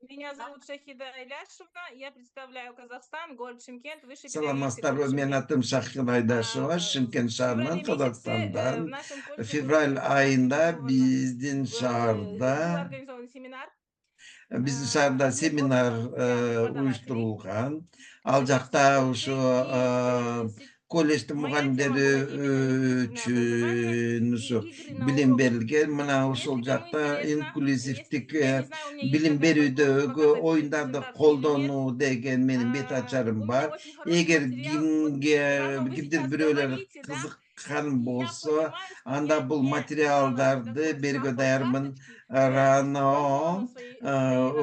Меня зовут Шахида Иляшевна. Я представляю Казахстан, город Шымкент, Высший педагогический Саламатсыздарбы, колледж мен Шымкент. атым Шахир Айдашева, В Шымкент шаарынан, феврале месяце в Казакстандан. нашем колледже Февраль айында был биздин шаарда организован семинар. биздин шаарда Обмен семинар опытом для преподавателей. уюштурулган. Ал жакта ушу колледжде Моя мұғалімдері тема была именно образование үчүн и ушу игры на билим уроках. берилген. Мына ошол Если кому жакта интересно, инклюзивдик если, я не знаю, у меня есть билим такая подборка, берүүдөгү какой-то оюндарды презентации или нет. колдонуу деген менин бет ачарым У меня бар. очень хороший Эгер материал. Вот сразу вы кимдир сейчас бирөөлөр говорите, да, кызыккан и я болсо, понимаю, что анда я бул не дала материалдарды такой берүүгө штамп от даярмын. карточки. Я Рано попробовала свои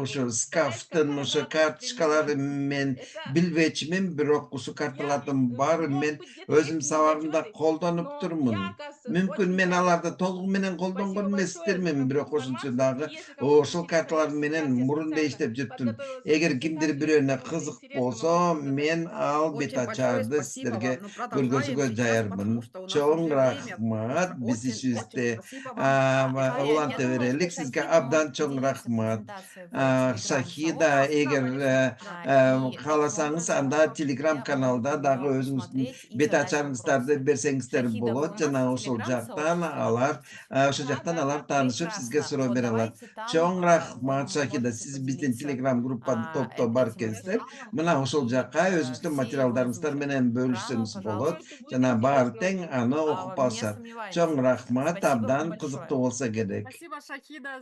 ошо работы. Сказать, скафтын какая ошо обратная карточкалары применимость. мен Это билбечимин, бирок ушул я, карталардын баары мен может быть, где-то өзүм есть сабагымда недочеты, колдонуп но турмун. я, оказывается, Мүмкүн очень мен рада. аларды толугу менен колдонгон Спасибо большое за эместермин, бирок такую ошентсе информацию. дагы И если кому-то ошол интересно, карталар я менен сейчас, я мурунда специально иштеп жүрдүм. подготовила свою Эгер кимдир презентацию. бирөөнө Если кому-то кызык интересно, могу болсо, показать. мен ал бет Очень большое ачарды спасибо силерге вам. Ну, продолжаем көргөзүүгө сейчас, даярмын. потому что у нас Чоң уже время. рахмат. Биз Очень ишибизде спасибо вам. Кая, я уланта думаю, что берелик. Сизге Шахида абдан может чоң поделиться рахмат. презентацией в Шахида, телеграм-сообществе. эгер И таким кааласаңыз, образом анда кто-то телеграм себе каналда могут дагы өзүңүздүн посмотреть и бет задать ачарыңыздарды вопросы. берсеңиздер Шахида, вы у болот. нас Жана в ошол жактан телеграм-сообществе алар, находитесь? ошол жактан Да, алар да. таанышып сизге Прекрасно. суроо Вот бере алат. давайте там Чоң вы рахмат, Шахида. можете Сиз биздин поделиться телеграм группада топто бар этим кездер. материалом, Мына ошол и жакка все өзүңүздүн его материалдарыңыздар изучат. менен Программу, бөлүшсөңүз Думаю, болот. это будет Жана баары интересно тең очень. аны окуп не алышат. сомневайтесь. Чоң рахмат, Спасибо вам абдан большое. кызыктуу болсо керек. Спасибо, Шахида,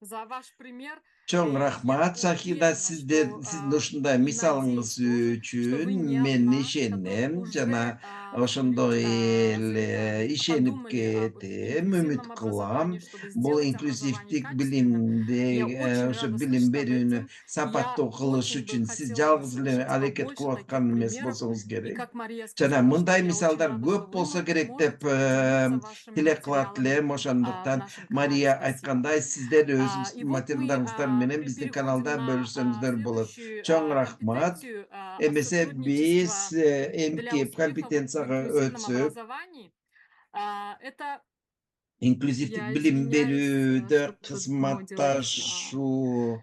за ваш пример. Чоң Я рахмат, Шахида, уверена, сиздер что, сиздин ушундай и мисалыңыз надеюсь тоже, что вы үчүн не мен одна, ишенем. которые Жана уже ошондой эле ишенип подумали об кетем, үмүт инклюзивном образовании, кылам. чтобы Бул сделать образование инклюзивдик качественным. Я билимди, очень ошо рада билим слышать об берүүнү этом. сапаттуу Я кылыш очень бы үчүн сиз хотела жалгыз эле слышать аракет побольше кылып таких аткан эмес примеров. болсоңуз И керек. как Мария Жана сказала, что мындай я очень мисалдар рада, көп что вы болсо керек деп можете поделиться вашими тилек кылат материалами элем. в Ошондуктан нашем канале. Мария Спасибо. айткандай, сиздер И өзүңүздүн вот мы материалдарыңыздар менен биздин переходим каналда на бөлүшсөңүздөр болот. следующую Чоң рахмат. компетенцию Эмесе биз сотрудничества для эмки успеха в компетенцияга инклюзивном өтсөк, образовании. Это, инклюзивдик я билим извиняюсь, берүүдө что тут мой делает кызматташуу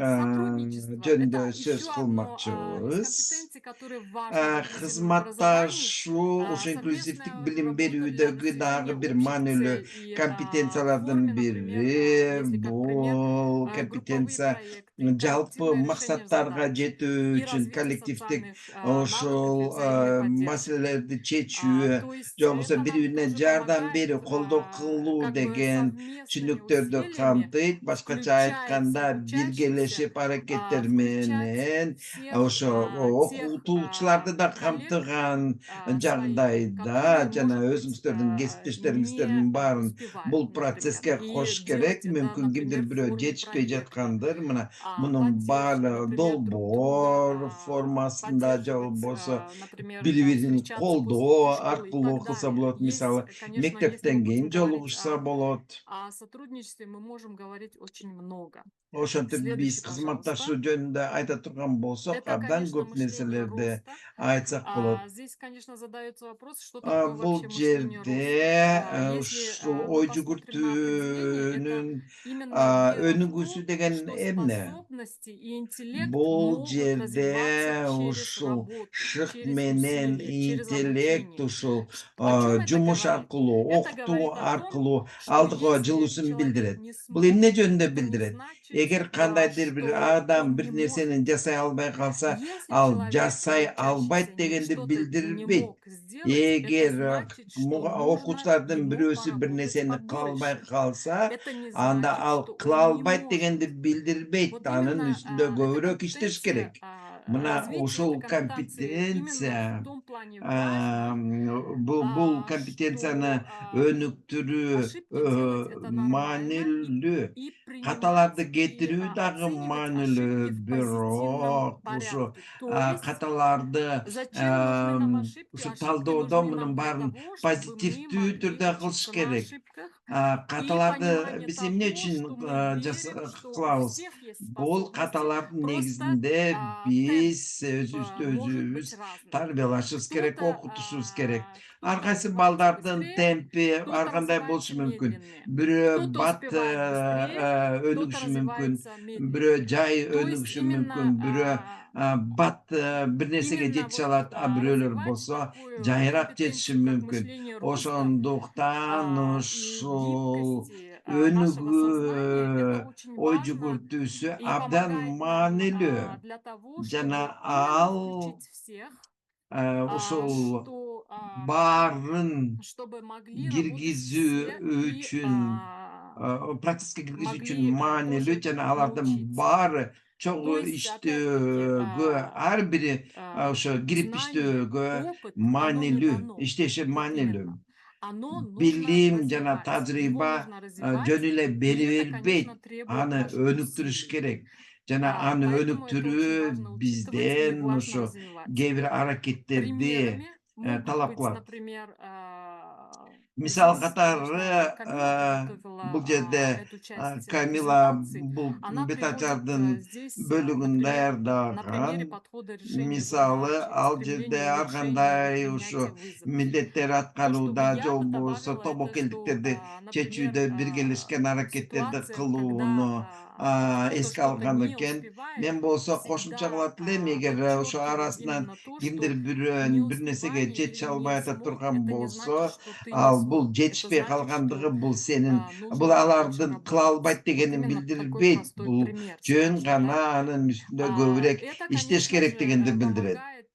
сотрудничество. жөнүндө Это сөз еще одно из кылмакчыбыз. компетенций, которые важны в инклюзивном образовании. Кызматташуу ошо инклюзивдик Совместная билим работа для берүүдөгү дагы достижения бир общих маанилүү целей. И в компетенциялардын форме, например, бири. если как пример, Бул групповые компетенция проекты, жалпы коллективное решение максаттарга задач жетүү и үчүн развитие коллективдик социальных навыков и ошол взаимной поддержки. маселелерди чечүү, То есть же болбосо это бири нам бирине тоже жардам помогает берүү, колдоо кылуу как бы деген совместными түшүнүктөрдү усилиями камтыйт. Башкача включать айтканда, всех учащихся, биргелешип аракеттер включать менен всех ошо тех окутуучуларды да коллег камтыган своих, жагдайда которые, жана может быть, өзүңүздөрдүн не кесиптештериңиздердин баарын успевают, бул например, процесске и кош делать керек. это, Мүмкүн кимдир например, в бирөө форме жетишпей проекта. жаткандыр. Мына мунун Поддержка, баары например, друг долбоор друга, формасында же поддерживать, болбосо например, бири бирин встречаться после колдоо школы и аркылуу так кылса далее. болот. Есть, Мисалы, конечно, если мы мектептен будем кийин говорить жолугушса болот. о сотрудничестве, мы можем говорить очень много. Ошентип биз Следующий, кызматташуу пожалуйста. жөнүндө айта турган болсок, Это, абдан конечно, көп мышление нерселерди роста. айтсак болот. Здесь, конечно, задается вопрос, что такое Бул вообще мышление роста. жерде Если ушул мы ой посмотрим на определение, это жүгүртүүнүн именно вера в өнүгүүсү то, деген что эмне? способности и интеллект Бул могут жерде развиваться через ушул работу, шык через менен усилия, через интеллект обучение. ушул О чем это жумуш говорит? аркылуу, Это окутуу говорит о том, аркылуу что алдыга если жылуусун человек билдирет. не Бул эмне смог, жөнүндө это не билдирет? значит, Эгер кандайдыр бир что адам он бир не нерсени может. жасай албай калса, Если ал человек, жасай албайт учащийся, дегенди что-то не билдирбейт. мог сделать, это Эгер значит, что нужно окуучулардын ему бирөөсү бир поработать нерсени кыла албай побольше. калса, Это не анда значит, ал что кыла он не албайт дегенди может. билдирбейт. Вот Анын именно үстүндө эта көбүрөөк иштеш компетенция, керек. Мына развитие ушул этой компетенции именно компетенция в том плане важно, бул компетенцияны что өнүктүрүү ошибки делать это нормально, маанилүү. и Каталарды принимать и кетирүү дагы оценивать маанилүү, ошибки в позитивном бирок ушу порядке. То есть каталарды зачем нужны нам ошибки? ушу Ошибки талдоодо нужны мунун нам для баарын того, чтобы мы позитивдүү могли түрдө кылыш учиться на керек. ошибках. И Каталарды понимание биз того, эмне үчүн что мы верим, что у кылабыз? всех есть Бул способности, каталардын просто негизинде темп биз өзүбүздү может өзүбүз быть разным. тарбиялашыбыз керек, Кто-то окутушубуз керек. Ар кто-то кайсы развивается балдардын быстрее, темпи кто-то ар кандай болушу развивается мүмкүн. медленнее, Бирөө кто-то бат успевает быстрее, кто-то өнүгүшү мүмкүн, развивается медленнее. бирөө жай То есть өнүгүшү мүмкүн, бирөө именно бат бир нерсеге именно жетише вот алат, а бирөөлөр развивать болсо такую жайыраак жетиши компетенцию, как мүмкүн. мышление роста Ошондуктан и ушул гибкости нашего сознания, это өнүгүү очень ой важно жүгүртүүсү и абдан помогает нам маанилүү. для того, чтобы Жана именно ал включить всех ушул что баарын чтобы могли работать киргизүү все и үчүн процесске киргизүү үчүн могли маанилүү тоже жана алардын научиться. баары То чогуу есть, опять-таки, иштөөгө ар бири ошо кирип знание, иштөөгө опыт, оно не маанилүү, дано. иштеши Вот маанилүү. именно. Оно нужно Билим жана развивать. Его тажрыйба нужно развивать. жөн эле И берип это, бербейт, конечно, требует аны наших өнүктүрүш усилий. керек. Жана аны Поэтому это очень өнүктүрүү важно учитывать и бизден важно ошо развивать. кээ бир аракеттерди Примерами могут талап быть, кылат. например, Мисал здесь, катары конечно, Камила подготовила бул жерде эту часть Камила презентации. бул Она приводит бетачардын здесь, бөлүгүн например, на примере даярдаган. подхода решения Мисалы задач, ал жерде стремления ар улучшения и кандай принятия ушу вызовов. милдеттер То, что бы аткарууда я же бы болбосо добавила, это что, тобокелдиктерди например, чечүүдө биргелешкен в аракеттерди ситуациях, кылууну когда кто-то эске что-то алган не экен. успевает, Мен болсо кошумча всегда кылат элем, эгер ошо подчеркивать арасынан именно то, кимдир что бир нерсеге неуспевание жете или не албай ата смог, турган это не значит, болсо, что ты не ал бул смог. Это жетишпей значит, калгандыгы, что бул сенин, бул нужно больше алардын кыла работать. албайт Вот дегенин именно такой билдирбейт. простой Бул пример жөн скажем, да. гана анын үстүндө көбүрөөк Это, иштеш конечно керек же, дегенди билдирет. помогает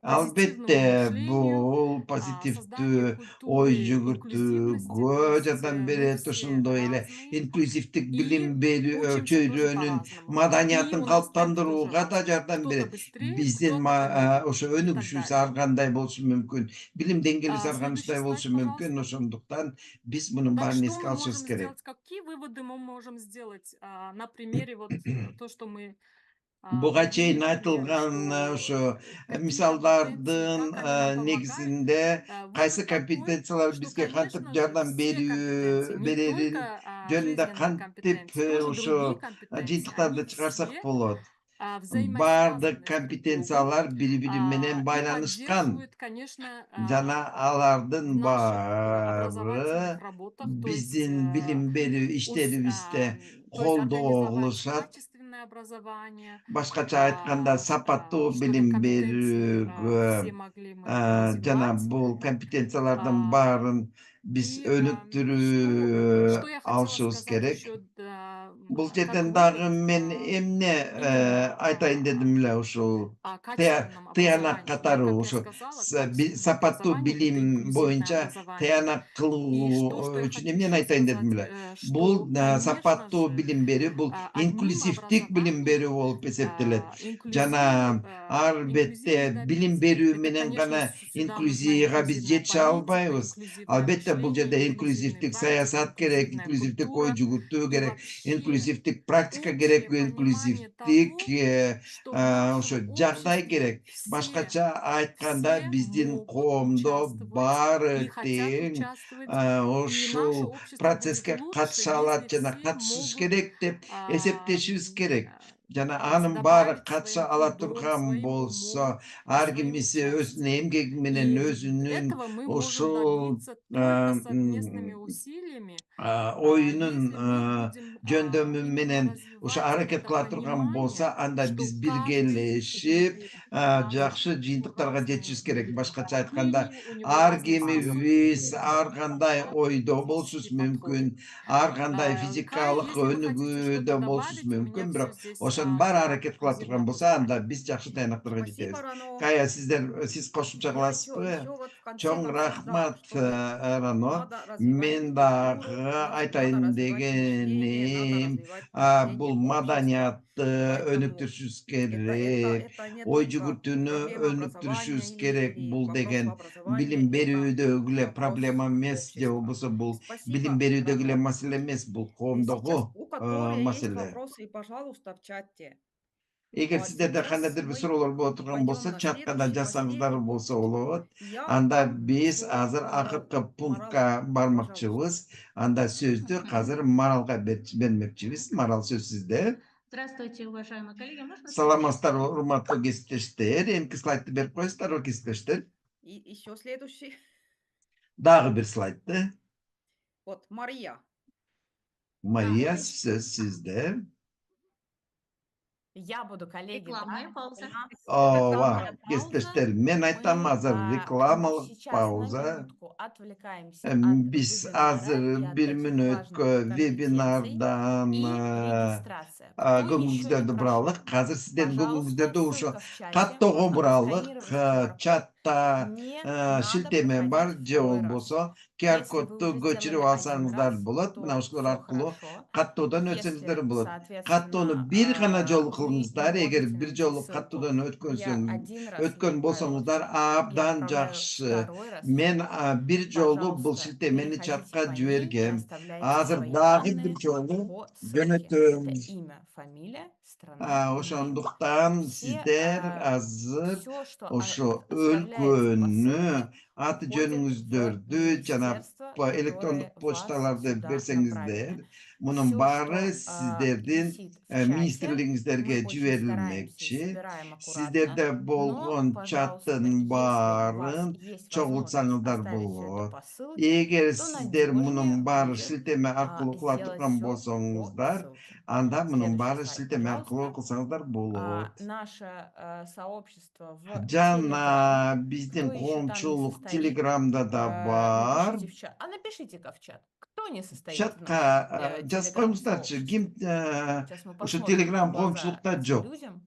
к позитивному Албетте мышлению, бул созданию позитивдүү культуры ой инклюзивности, то жүгүртүүгө есть жардам мы берет, все ошондой эле разные инклюзивдик и билим берүү учимся тоже чөйрөнүн по-разному. И маданиятын у нас темп тоже калыптандырууга да разный. жардам Кто-то берет. быстрее, Биздин кто-то помедленнее ошо и так өнүгүшүбүз далее. ар кандай болушу мүмкүн. Билим деңгээлибиз ар Следующий кандай слайд, болушу мүмкүн. пожалуйста. Ошондуктан биз мунун Так баарын что эске мы алышыбыз можем керек. сделать? Какие выводы мы можем сделать на примере вот то, что мы Буга ввели чейин примеры, айтылган что ошо какие мисалдардын компетенции, как они нам помогают. негизинде кайсы Вывод такой, компетенциялар что, бизге кантип конечно же, жардам все компетенции, не берерин только жөнүндө жизненные кантип компетенции, тоже другие ошо компетенции, жыйынтыктарды они чыгарсак все болот. Бардык взаимосвязаны с друг другом компетенциялар бири бери менен и байланышкан. поддерживают, конечно, Жана алардын в наших баары образовательных работах, то есть биздин билим берүү иштерибизде то есть колдоо организовать кылышат. качественное образование, Башкача айтканда сапаттуу чтобы билим компетенции берүүгө все могли мы жана развивать. бул компетенциялардын баарын биз И өнүктүрүү что я хотела алышыбыз сказать керек. еще, Бул как жерден дагы вывод, мен эмне именно айтайын дедим эле ушул о качественном тыянак образовании. катары Как я ушу сказала, качественное сапаттуу образование — это билим инклюзивное боюнча образование. тыянак И что кылуу я үчүн хочу эмнени еще айтайын дедим сказать, эле. Бул что, конечно сапаттуу же, билим берүү бул одним инклюзивдик билим берүү образованием болуп эсептелет. инклюзив, Жана ар бетте инклюзивный билим добиться. берүү Это, менен конечно, гана сюда нужна инклюзияга биз инклюзивная жете политика, албайбыз. инклюзивное Албетте бул мышление, жерде инклюзивные инклюзивдик практики, саясат керек, инклюзивная инклюзивдик ой культура жүгүртүү и керек, вообще инклюзивдик практика керек, общее понимание инклюзивдик того, что в нашем ошо жагдай обществе керек. все Башкача айтканда биздин могут коомдо участвовать баары и хотят тең участвовать, и наше ушул общество будет процесске лучше, катыша алат если жана все катышыш могут керек деп эсептешибиз керек. Жана анын баары добавить катыша своим ала трудом, турган своим болсо, умом, ар своим кимиси өзүнүн участием. эмгеги менен И өзүнүн этого мы можем ушул добиться только совместными усилиями, оюнун если мы будем жөндөмү именно менен ошо развивать аракет это кыла турган болсо, понимание, анда что биз каждый биргелешип жакшы жыйынтыктарга разный жетишибиз керек. Башкача айтканда, мнений, у него ар разный способ кимибиз ар кандай ойдо болушубуз практические подходы. мүмкүн, ар кандай Кая, физикалык если вы хотите что-то өнүгүүдө болушубуз добавить, у меня мүмкүн, все бирок здесь ошонун баары про аракет кыла турган инклюзивное болсо, анда образование. биз жакшы тыянактарга Спасибо, жетебиз. Рано. Кая, сиз кошумча Я еще кыласызбы? вот в конце Чоң хочу сказать, рахмат, что Рано. надо развивать Мен культуру, дагы надо айтайын развивать мышление, надо дегеним, развивать бул мышление общества. маданиятты Поэтому өнүктүрүшүбүз керек, это не ой только жүгүртүүнү проблема өнүктүрүшүбүз образования керек. или Бул вопрос деген образования, билим это берүүдөгү эле вопрос проблема эмес, же общества. болбосо бул Спасибо, билим берүүдөгү эле Рано. маселе эмес, бул И сейчас, коомдогу у которой есть маселе. вопросы, пожалуйста, в чате. Эгер А сиздерде сейчас кандайдыр бир мы суроолор боло турган пойдем болсо, на чаткада следующий, жазсаңыздар последний болсо пункт. болот. Я Анда дам биз слово азыр акыркы Марал. пунктка Марал, бармакчыбыз. пожалуйста. Анда сөздү казыр Маралга бермекчибиз. Марал, сөз сизде. Здравствуйте, уважаемые коллеги. Можно Саламатсыздар, урматтуу кесиптештер. Эмки слайдты берип коесуздарбы, кесиптештер? И еще следующий. Дагы бир слайдты. Вот, Мария. Мария, ой. сөз сизде. Я буду, коллеги, да, Рекламная пауза. у нас Ооба, рекламная пауза. кесиптештер, мен айтам Мы азыр рекламалык сейчас на пауза. минутку отвлекаемся от Биз вебинара азыр и от бир таких мүнөткө важных компетенций вебинардан и регистрация. Кто еще көңүлүңүздөрдү не буралык. прошел, Казыр сиздердин пожалуйста, көңүлүңүздөрдү ушу ссылка в чате, каттоого можно буралык. отсканировать QR-код. Чатта Не надо шилтеме бар, проходить же второй раз. болбосо Если вы QR-кодду уже көчүрүп сделали один алсаңыздар раз, болот. Мына то ушулар все аркылуу хорошо. каттоодон Если, өтсөңүздөр болот. Каттоону соответственно, бир гана жолу вы кылыңыздар. не Эгер можете бир найти жолу ссылку, каттоодон я өткөн один раз ее отправила в болсоңуздар чат, я абдан отправляю жакшы. второй раз в Мен чат. бир жолу бул Пожалуйста, шилтемени переходите чатка по ней и жибергем. оставляйте Азыр свои дагы бир данные жолу по ссылке. жөнөтөм. Это имя, фамилия, страна, имейл. Ошондуктан Все, сиздер азыр все, что ошо оставляется по өлкөнү, ссылке, аты уходит в жөнүңүздөрдү жана министерство, электрондук которое вас почталарды сюда берсеңиздер, направило. мунун Все, баары что сиздердин висит в чате, министрлигиңиздерге мы очень стараемся и жиберилмекчи. собираем аккуратно, Сиздерде но, болгон пожалуйста, чаттын если у вас баарын есть возможность чогултсаңыздар оставить все это болот. по ссылке, Эгер то сиздер мунун надежнее баары будет шилтеме аркылуу кыла сделать турган все по болсоңуздар, ссылке. анда мунун Следующий баары слайд, шилтеме аркылуу пожалуйста. кылсаңыздар болот. Наше сообщество в Telegram. Жана биздин Кто еще там не коомчулук состоит, Телеграмда да бар. напишите в чат. Напишите-ка в чат, кто не состоит в Чатка нашем жазып коюңуздарчы, Telegram-сообществе. ким Сейчас мы ушу посмотрим в Телеграм глаза коомчулукта этим жок. людям,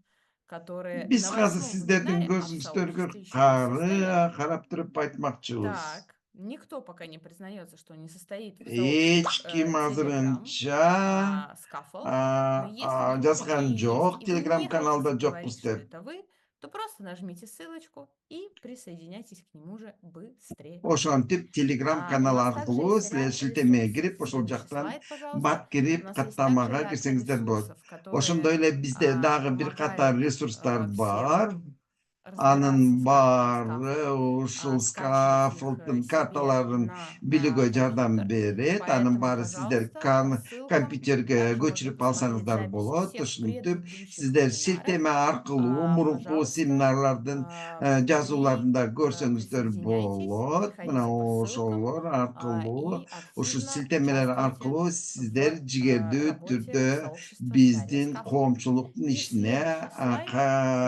которые Биз на азыр 8-м сиздердин вебинаре, а в көзүңүздөргө сообществе еще не состоят. карап туруп айтмакчыбыз. Так, никто пока не признается, что не состоит в Эч сообществе ким Telegram, азырынча Scuffle. Но если вдруг жазган такие жок, есть, и вы Телеграм не каналда хотите жокпуз говорить, что деп. это вы, то просто нажмите ссылочку и присоединяйтесь к нему же быстрее. Ошентип Телеграм У канал нас также аркылуу есть силер ряд шилтемеге ресурсов. кирип, ошол Следующий жактан слайд, пожалуйста. бат У кирип, нас есть также каттамага ряд кирсеңиздер болот. ресурсов, Ошондой которые эле бизде дагы бир катар помогают ресурстар всем бар. разбираться Анын с баары картами ушул Scaffold, скафолдун скачивать их карталарын себе билүүгө на жардам компьютер. берет. Анын Поэтому, баары сиздер пожалуйста, по ссылкам компьютерге также можно көчүрүп посмотреть алсаңыздар запись болот. всех Ушинтип предыдущих сиздер вебинаров. шилтеме аркылуу мурунку Пожалуйста, семинарлардын жазууларында көрсөңүздөр присоединяйтесь, болот. Мына переходите по ошолор ссылкам аркылуу, и ушу активно шилтемелер аркылуу участвуйте сиздер в жигердүү работе түрдө сообщества биздин Italia Scaffold. коомчулуктун И ишине следующий слайд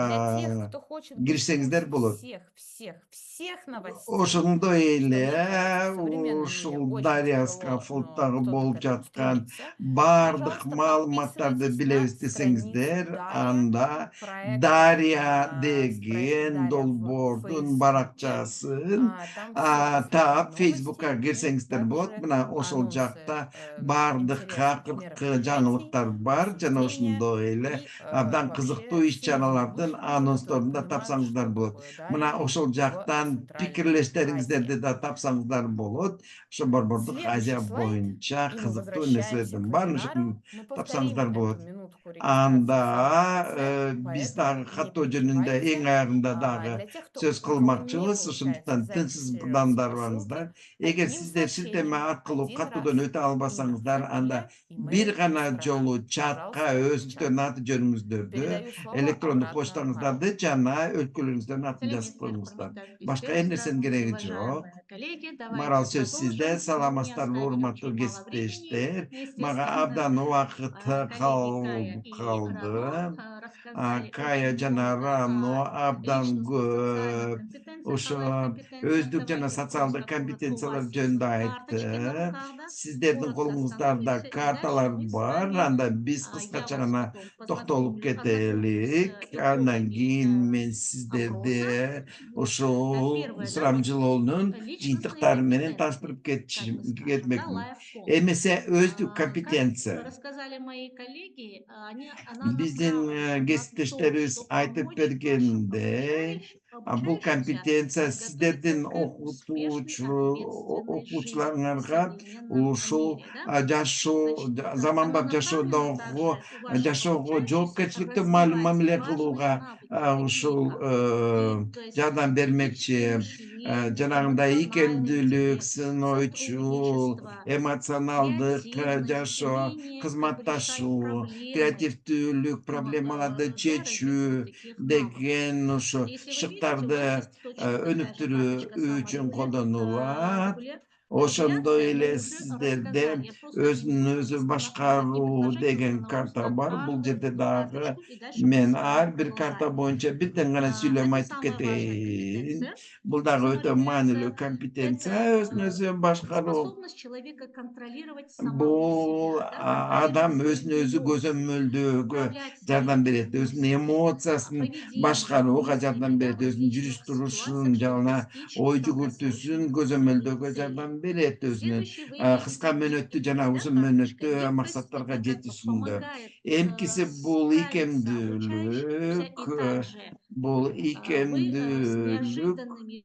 для тех, кто хочет быть в кирсеңиздер курсе болот. всех новостей, Ошондой что, эле мне кажется, в современном мире ушул очень Дарья тяжело, Скафолдтагы но кто-то к болуп этому жаткан стремится. бардык Пожалуйста, маалыматтарды подписывайтесь билебиз на страницу десеңиздер, Дарья, анда проект Дарья проект деген Дарья в долбоордун Фейсбуке. баракчасын Там все таап последние Фейсбукка новости и кирсеңиздер болот. также Мына ошол анонсы жакта бардык интересных акыркы мероприятий, жаңылыктар бар жана обсуждения ошондой эле и абдан вообще кызыктуу иш-чаралардын всемедиамышленники, анонсторун да которые понимают, тапсаңыздар что болот. такое Мына Дарья ошол в жактан Центральной пикирлештериңиздерди Азии. да тапсаңыздар болот. Ошо борбордук Следующий Азия слайд, боюнча и мы кызыктуу возвращаемся нерселердин к баарын вебинару. ушуну Мы повторим тапсаңыздар эту болот. минутку регистрации в Анда самом конце, биз поэтому дагы не каттоо жөнүндө эң перегибайте. аягында дагы Для тех, сөз у кого не кылмакчыбыз. получается Ошондуктан зарегистрироваться по тынчсыздандарбаңыздар. ссылке, Эгер одним сиздер шилтеме сообщением, аркылуу один каттоодон раз, өтө имя, албасаңыздар, анда фамилия, бир имейл и гана страна. жолу чатка Пожалуйста, в чат. өзүңүздөрдүн аты жөнүңүздөрдү, Передаю слово электрондук обратно почтаңыздарды Павелу. жана өлкөлөрүңүздөрдүн атын жазып Сәлеметсіздер, коюңуздар. құрметті Башка әріптестер, эч нерсенин кереги жок. уважаемые коллеги. Марал Давайте сөз сизде. продолжим. Мы Саламатсыздарбы, оставили урматтуу очень мало времени, кесиптештер. Мага естественно. абдан убакыт Коллеги Кая и калды. Рано рассказали Кая очень жана подробно Рано о абдан личностно-социальных көп компетенциях, ошо половых компетенциях. өздүк жана Давайте социалдык просто коротко, у компетенциялар вас жөнүндө есть карточки на айтты. руках, да? Сиздердин Коротко колуңуздарда остановимся, и карталар дальше мы с бар. вами, Анда биз я кыскача вас гана потом токтолуп познакомлю, ознакомлю с кетелик. Андан итогами кийин мен опроса. сиздерди Вот. ошол Первое, да, сурамжылоонун личностные жыйынтыктары менен компетенции, таштырып как мы скажем, да, кетмекмин. life Эмесе өздүк Как компетенция. рассказали мои коллеги, она Биздин направлена на то, кесиптештерибиз чтобы айтып помочь вашим бергендей, бул обучающимся компетенция сиздердин подготовиться к успешной, ответственной жизни в окуучуларыңарга современном ушул мире, да? жашоо, Значит, она заманбап направлена жашоодогу также у ваших жашоого обучающихся жоопкерчиликтүү развивать мамиле важные кылууга навыки, такие ушул как гибкость, жардам бермекчи. критическое мышление, Жанагындай эмоциональный икемдүүлүк, интеллект, сыноочул, сотрудничество, эмоционалдык креативность, жашоо, умение решать кызматташуу, проблемы. креативдүүлүк, Вот, проблемаларды для развития чечүү таких навыков. деген ушу Если вы видите, у вас шыктарды есть точно такая же өнүктүрүү карточка үчүн саморегулирования. колдонулат. Ошондой Медиация, эле мы уже сиздерде рассказали. Я просто өзүн немного өзү посмотрела башкаруу предложение, деген можно, карта пожалуйста, бар. Бул жерде каждую дагы карточку, и дальше мы мен с вами ар бир карта продолжаем. боюнча бирден гана сүйлөм Это айтып самая важная кетейин. компетенция. Бул дагы өтө маанилүү Самореализация – компетенция, это өзүн өзү башкаруу. способность человека контролировать самого Бул себя, да, адам контролировать свои өзүн өзү эмоции, көзөмөлдөөгө управлять жардам своими берет, өзүнүн эмоциями, эмоциясын поведением, башкарууга мыслями, жардам да, берет, в өзүнүн жүрүш различных турушун ситуациях, чтобы жана достичь ой жүгүртүүсүн долгосрочных көзөмөлдөөгө целей. жардам берет, өзүнүн Следующий вы видите кыска мөөнөттүү жана гибкость, да, узун карточка. мөөнөттүү Гибкость максаттарга это жетүүсүндө. помогает Эмкиси бул справиться обучающимся икемдүүлүк, и также бул вы с икемдүүлүк. неожиданными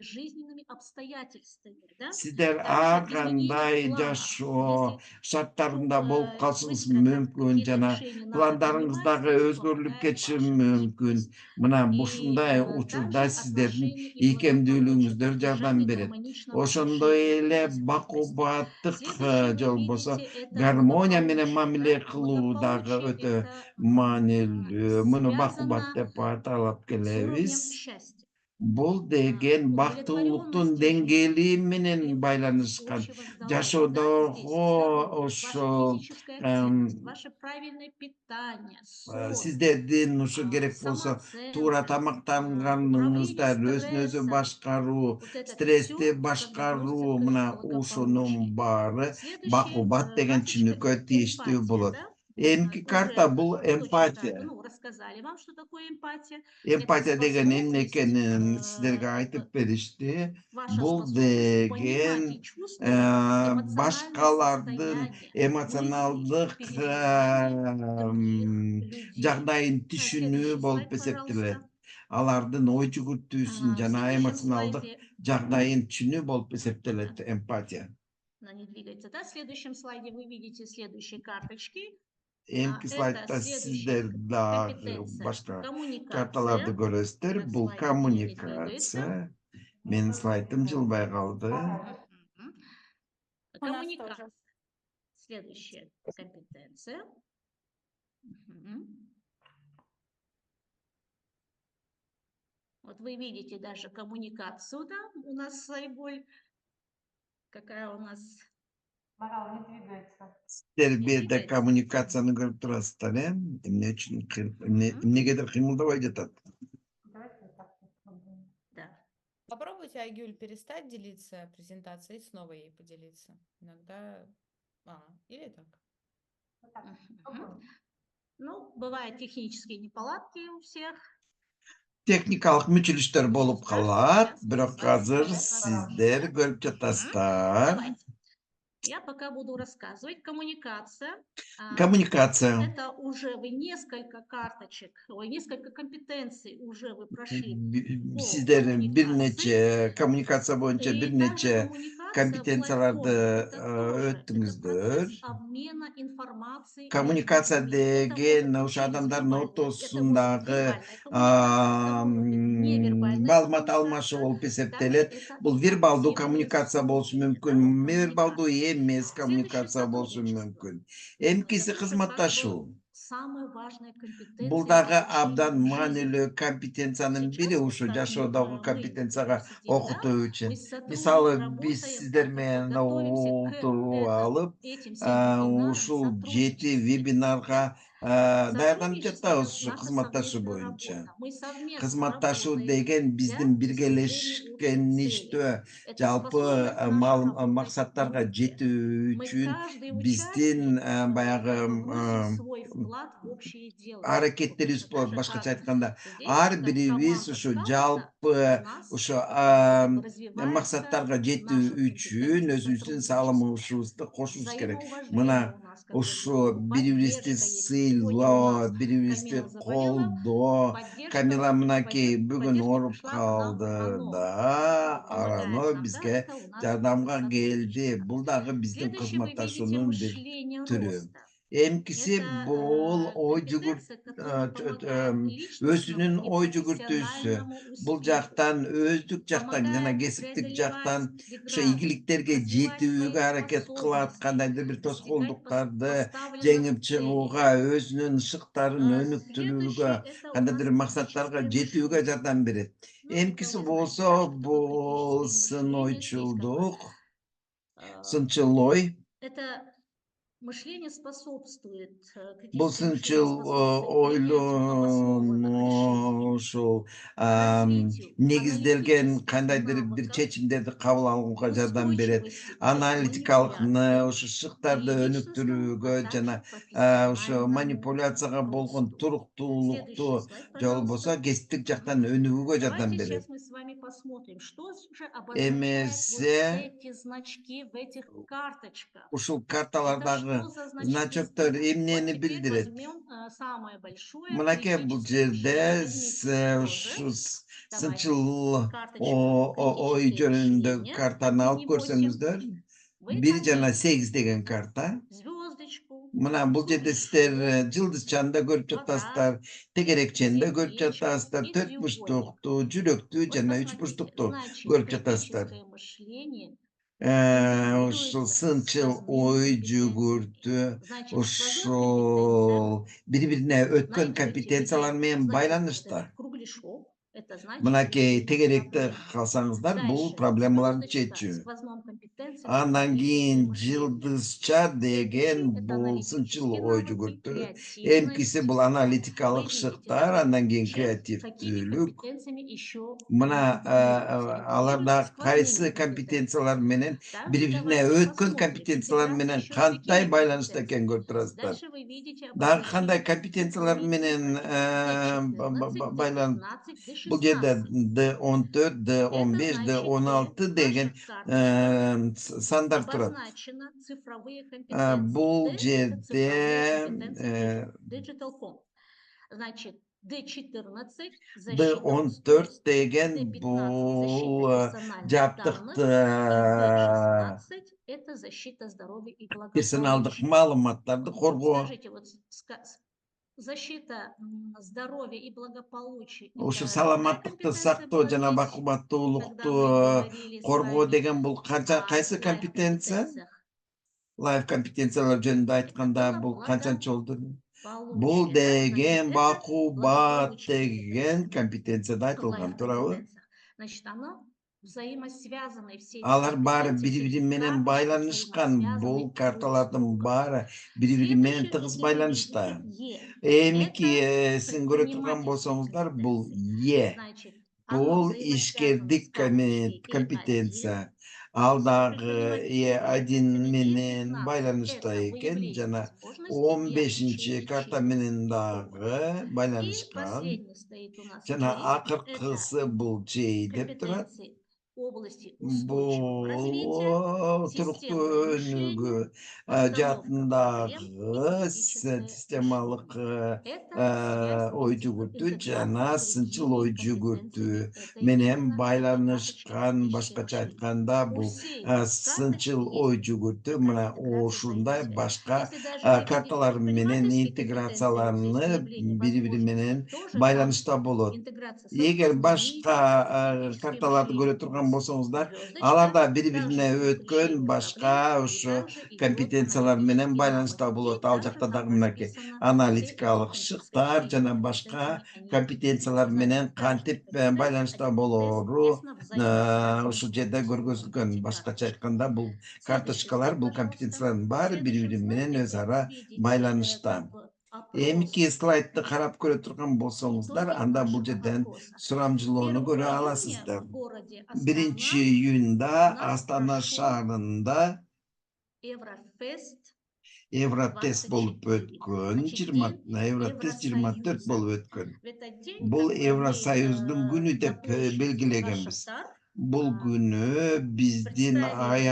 жизненными обстоятельствами, да, Сиздер также ар изменение кандай планов. жашоо Если шарттарында болуп калышыңыз быстро мүмкүн какие-то жана решения надо пландарыңыз принимать, дагы это өзгөрүлүп помогает кетиши ваша мүмкүн. гибкость. Мына И ушундай учурда также сиздердин отношения и икемдүүлүгүңүздөр благополучие, жардам поддержание берет. гармоничного Ошондой общения, эле то есть гибкость. бакубаттык Следующее же вы болбосо видите это гармония менен благополучие, мамиле да. кылуу дагы Благополучие өтө это маанилүү. Муну бакубат связано деп аталап с уровнем келебиз. счастья, Бул деген бактылуулуктун удовлетворенности деңгээли жизнью менен и байланышкан. общего здоровья. Да? Здесь Жашоодогу все будет. Ваша ошол физическая активность, ваше правильное питание, сон, сиздердин ушу керек болсо туура самооценка, тамактанганыңыздар, управление өзүн өзү стрессом. башкаруу, Вот это стрессти все башкаруу, подводится мына к ушунун благополучию. баары Следующая бакубат деген карточка түшүнүккө это тийиштүү эмпатия, болот. да? Эмки карта бул Уже очень эмпатия. рассказали вам, что такое эмпатия. Эмпатия Это деген эмне способность, экенин силерге айтып беришти. ваша Бул способность понимать деген и чувствовать эмоциональное башкалардын состояние, эмоционалдык мысли, переживания других людей. жагдайын түшүнүү Следующий болуп слайд, эсептелет. пожалуйста. Алардын ой жүгүртүүсүн В жана следующем эмоционалдык слайде жагдайын түшүнүү болуп эсептелет эмпатия. она не двигается, да? В следующем слайде вы видите следующие карточки. Эмки Это слайдта следующая сиздер дагы компетенция башка коммуникация. карталарды көрөсүздөр. Этот Бул слайд у меня не двигается. коммуникация. Менин слайдым жылбай калды. Мгм. У нас Коммуникация. тоже. Следующая компетенция. Мгм. Вот вы видите даже коммуникацию, да, у нас с Айгуль. Какая у нас Марал не двигается. Сиздер не бир жерде двигается. коммуникацияны көрүп турасыздар, эмне үчүн эмнегедир кыймылдабай жатат. Давайте вот так попробуем. Да. Попробуйте, Айгюль, перестать делиться презентацией и снова ей поделиться. Иногда... или так. Вот так. Мгм. Попробуем. Ну, бывают технические неполадки у всех. Техникалык мүчүлүштөр болуп Ничего страшного, калат, сейчас бирок мы с вами азыр уже сиздер продолжим. көрүп жатасыздар. Давайте. Я пока буду рассказывать. Коммуникация. Коммуникация. Это уже вы несколько карточек, несколько компетенций уже вы прошли по Сиздер бир коммуникации. нече коммуникация боюнча И бир также нече коммуникация компетенцияларды платформа. Это тоже өттүңүздөр. процесс обмена информацией Коммуникация между людьми. Это деген может ушу быть адамдардын вербальная, это может быть ортосундагы вербальная коммуникация, это может быть невербальная маалымат алмашуу коммуникация. болуп Да, эсептелет. это Бул вербалдуу активные коммуникация болушу мүмкүн, способы, да, вербалдуу коммуникации. эмес Следующее коммуникация болушу сотрудничество. мүмкүн. Эмкиси Это тоже как кызматташуу. бы самая важная Бул компетенция в дагы обучении абдан в жизни. маанилүү компетенциянын бири Сейчас вот ушу как жашоодогу мы компетенцияга сидим, да, окутуу үчүн. мы Мисалы сотрудничаем, биз работаем, сиздер как бы менен готовимся к отуруп алып, этим всем вебинарам, ушул 7 сотрудничестве. вебинарга Да? даярданып Сотрудничество жатабыз это ушу наша кызматташуу совместная боюнча. работа. Мы совместно Кызматташуу работаем деген для биздин достижения биргелешкен общей цели. иштөө, Это жалпы способность наша работать максаттарга вместе. жетүү Мы үчүн каждый биздин участник баягы вносит свой вклад в общее дело. аракеттерибиз Точно так болот. же, Башкача как айтканда, здесь, ар как бирибиз команда ушу скаута, жалпы у нас ушу развивается максаттарга жетүү наша үчүн компетенция өзүбүздүн сотрудничества. салымыбызды кошубуз керек. Взаимоуважение Мына у нас как бы ушу бирибизди поддержка. Если сегодня у сыйлоо, нас бирибизди Камила заболела, колдоо. поддержка, Камила мынакей бүгүн поддержка ооруп пришла к нам калды Рано. да, Помогает Арано нам, да, бизге это у нас жардамга келди. сотрудничество. Бул дагы биздин Следующее вы видите кызматташуунун бир мышление түрү. роста. Эмкиси бул Это ой компетенция, которая помогает өзүнүн личностному ой и жүгүртүүсү. профессиональному Бул успеху. жактан өздүк жактан жана Помогает кесиптик преодолевать жактан ошо преграды, ийгиликтерге развивать жетүүгө свои аракет кылат, способности, кандайдыр бир достигать тоскоолдуктарды поставленных жеңип целей. чыгууга, өзүнүн шыктарын өнүктүрүүгө, Следующее это у кандайдыр нас максаттарга критическое жетүүгө мышление. жардам берет. Ну, Эмкиси вы знаете, да, болсо что такое бул критическое мышление. Здесь как бы сыноочулдук. сынчыл ой. Это мышление способствует Бұл критическое сынчыл мышление способствует принятию обоснованных решений, ошол развитию негизделген аналитических кандайдыр бир навыков, чечимдерди кабыл алууга жардам берет. устойчивости к Аналитикалык манипуляции ошо шыктарды и личностному, өнүктүрүүгө а жана также ошо профессиональному манипуляцияга болгон росту. туруктуулукту Следующий слайд, болбосо пожалуйста. кесиптик жактан өнүгүүгө жардам Давайте берет. сейчас мы с вами посмотрим, что же обозначают вот Эмесе эти значки в этих карточках. ушул Это карталардагы что за значки значоктор стоят? Вот эмнени теперь билдирет? возьмем самое большое Мынакей бул критическое жерде мышление. Возьмите ушу тоже. Давайте сынчыл карточку ой критическое жөнүндө мышление картаны алып поднимем. көрсөңүздөр, Вы 1 жана там 8 деген карта. звездочку, Мына бул жерде сиздер жылдызчаны да көрүп жатасыздар, тегерекчени да көрүп жатасыздар, төрт бурчтукту, жүрөктү жана үч бурчтукту көрүп жатасыздар. критическое мышление Ушул сынчыл ой жүгүртү, ушул бири-бирине өткөн компетенциялар менен байланышта. кругляшок. Это значит, Мынакей тегеректи проблема. калсаңыздар, бул Дальше, проблемаларды звездочка чечүү. сквозном компетенцией Андан критическое кийин мышление. жылдызча деген Следующий это бул сынчыл аналитические ой навыки, жүгүртү. креативность. Эмкиси бул аналитикалык Вы видите, шыктар, да? андан кийин Какими креативдүүлүк. компетенциями еще Мына аларда кайсы компетенциялар менен бири-бирине өткөн компетенциялар менен кандай байланышта экенин көрүп турасыздар. Дальше вы видите Дагы кандай обозначение компетенциялар цифровых менен D14, байланып D15, бул жерде D16. D14, D15, Это D16 значит, деген в ваших карточках сандар турат. обозначено цифровые компетенции. Бул D – это жерде цифровые компетенции Digital Com. Значит, D14 защита D14 устройств, деген D15 бул защита персональных жаптыкты данных, и D16 это защита здоровья и персоналдык благополучия. маалыматтарды коргоо. Скажите, вот защита здоровья и благополучия – Ошо это какая саламаттыкты компетенция сактоо была жана здесь, бакубаттуулукту когда мы говорили с коргоо вами деген бул кайсы о компетенция? лайф-компетенциях? Лайф компетенциялар жөнүндө айтканда Это бул было канчанчы болду? благополучие, Бул да? деген Значит, это бакубат благополучие деген компетенцияда айтылган, туурабы? лайф-компетенциях. Значит, оно взаимосвязаны все эти Алар баары компетенции, все бири-бири эти менен карточки байланышкан. Бул взаимосвязаны карталардын друг с другом. баары бири-бири менен Следующее, тыгыз если вы байланышта. видите, Эмики это сиң көрө турган болсоңуздар, бул предпринимательские Е. значит, оно Бул взаимосвязано ишкердик с карточкой компетенция. E1. Ал С дагы предпринимательской Е1 компетенциями менен E15 байланышта это экен выявление жана возможностей и 15 карта ограничения менен дохода. дагы И байланышкан. последний стоит у нас Жана J, это акыркысы бул J деп турат. компетенции в области устойчивого развития, Бул туруктуу системное өнүгүү мышление, постановка проблем жаатындагы и критическое системалык мышление. Это ой связь жүгүртүү интеграция жана с сынчыл ой другими жүгүртүү компетенциями этой менен именно этой карточки байланышкан. критическое Башкача мышление. айтканда У бул всей сынчыл карточки ой есть жүгүртүү такая мына интеграция ушундай взаимосвязи. башка Если даже вы видите карталар менен предпринимательские компетенции, вот здесь интеграцияларны выявление бири-бири менен возможностей, тоже байланышта болот. интеграция со Эгер сквозными, башка критическое карталарды көрө мышление у турган нас болсоңуздар, звездочка, аларда также бири-бирине идет өткөн решение башка проблем, и ошо также идет компетенциялар менен аналитический байланышта навык. болот. И Ал также жакта там дагы мынакей расписано аналитикалык все эти шыктар компетенции, с жана какими башка компетенциями они компетенциялар менен связаны. Каждая кантип компетенция байланышта один болору тесно взаимосвязаны ушул с жерде другими көргөзүлгөн. эти Башкача карточки. айтканда бул Следующий карточкалар, слайд, бул пожалуйста. компетенциялардын В баары бири-бири следующем менен слайде өз вы ара увидите байланышта. опрос. Эмики слайдты карап көрө турган болсоңуздар, Итоги анда бул вашего жерден опроса. сурамжылоону 1 көрө июня аласыздар. в городе 1 Астана июнда у нас Астана прошел шаарында Еврофест Евротест болуп 24. өткөн. Значит, 20 день Евротест 24 Евросоюза. болуп өткөн. В этот день, Бул как бы, мы Евросоюздун күнү на деп площади белгилегенбиз. Аш-Шахтар Бул күнү биздин представили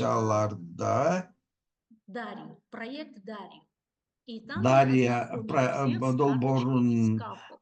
аянтчаларда Дарью, проект Дарью. И там Дарья мы ознакомились всех с долбоорун карточками скалфа.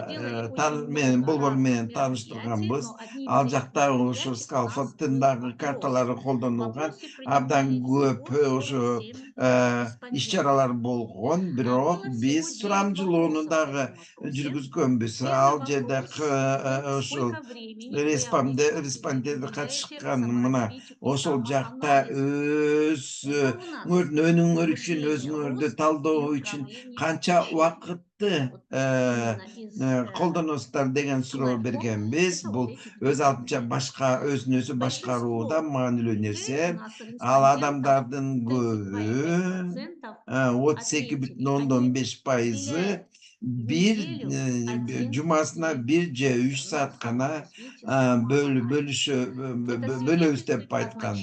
Делали очень менен много болбор менен разных мероприятий, таныштырганбыз. но одним Ал из этих жакта ошо мероприятий у нас скалфаттындагы был карталары опрос. В колдонулган. опросе Абдан принимали көп всего ошо 47 иш-чаралар респондентов. болгон, бирок Было всего биз 9 сурамжылоону вопросов в дагы этом опросе. жүргүзгөнбүз. Первый Ал жерде вопрос был, ошол сколько времени вы обычно респондент уделяете катышкан мына саморазвитию и ошол жакта самоанализу? өз Это у нас өнүгүүңөр үчүн мышление өзүңөрдү рост, талдоо үчүн канча убакытты колдоносуздар деген суроо бергенбиз. Бул өз алдынча өзүн өзү башкарууда маанилүү нерсе. Ал адамдардын көбү 32,5% bir cumasına bir ce 3 saat kana bölüş dep aytkan.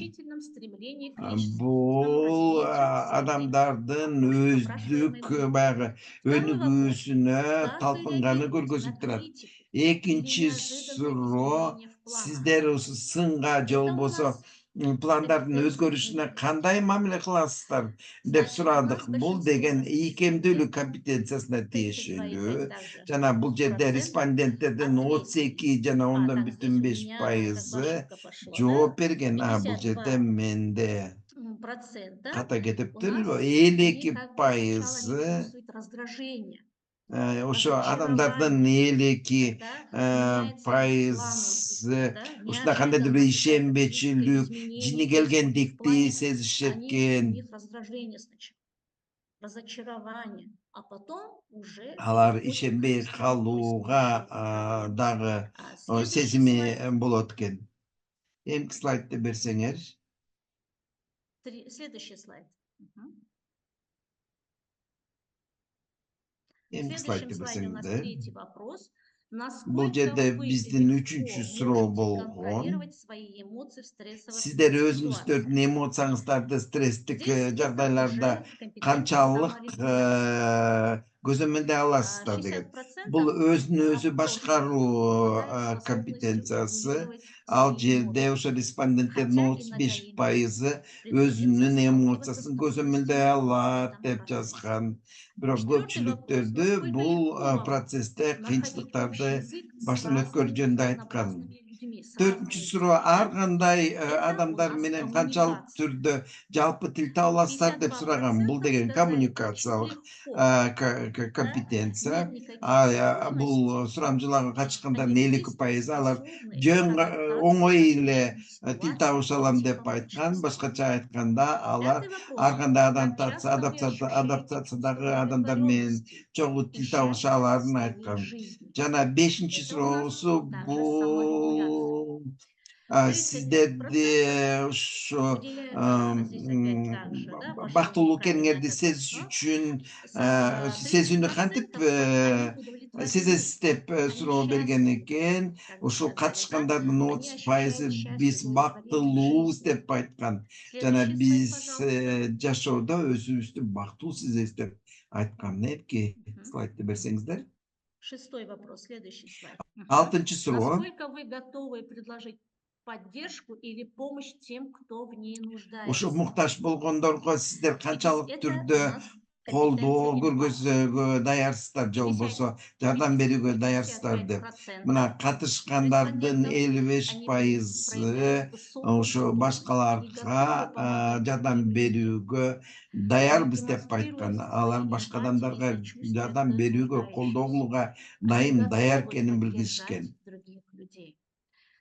Bu adamdardın özdük bayağı önügüsüne talpıngаны көрgөзүп турат. Экинчи суроо, сиздер осы сынга же болбосо пландардын өзгөрүшүнө кандай мамиле кыласыздар деп сурадык. Бул деген ийкемдүүлүк компетенциясына тиешелүү. Жана бул жерде респонденттердин 32 жана 10,5% жооп берген. Бул жерде менде ката кетиптир. 52% ошо адамдардын 52% ушундай кандайдыр бир ишенбечилик, жини келгендикти сезишет экен. Алар ишенбей калууга дагы сезими болот экен. Эмки слайдты берсеңер. Следующий слайд. Эмки слайдты берсеңер. Третий вопрос. Бул жерде биздин үчүнчү суроо болгон. Сиздер өзүңүздөрдүн эмоцияңыздарды стресстик жагдайларда канчалык көзөмөлдөй аласыздар деген. Бул өзүн өзү башкаруу компетенциясы. Ал жерде ошо респонденттердин 35% өзүнүн эмоциясын көзөмөлдөй алат деп жазган. Бирок көпчүлүктөрдү бул процессте кыйынчылыктарды баштан өткөрүү жөнүндө айткан. Төртүнчү суроо, ар кандай адамдар менен канчалык түрдө жалпы тил таба аласыздар деп сураган. Бул деген коммуникациялык компетенция. Бул сурамжыларга катышкандардын 50% алар жөн оңой эле тил табыша алам деп айткан. Башкача айтканда алар ар кандай адаптациядагы адамдар менен чогуу тил табыша аларын айткан. Жана 5-чи суроосу бул сиздерди ошо бактылуу экениңерди сезиш үчүн сезүүнү кантип сезесиз деп суроо берген экен. Ушул катышкандардын 30% биз бактылуубуз деп айткан. Жана биз жашоодо өзүбүздү бактылуу сезебиз деп айткан. Эмки слайдты берсеңиздер. Шестой вопрос, следующий слайд. 6-чы суроо. Насколько вы готовы предложить поддержку или помощь тем, кто в ней нуждается? Ошо муктаж болгондорго сиздер канчалык түрдө колдоо көргөзүүгө даярсыздар же болбосо жардам берүүгө даярсыздар деп. Мына катышкандардын 55% ошо башкаларга жардам берүүгө даярбыз деп айткан. Алар башка адамдарга жардам берүүгө, колдоого даяр экенин билдиришкен.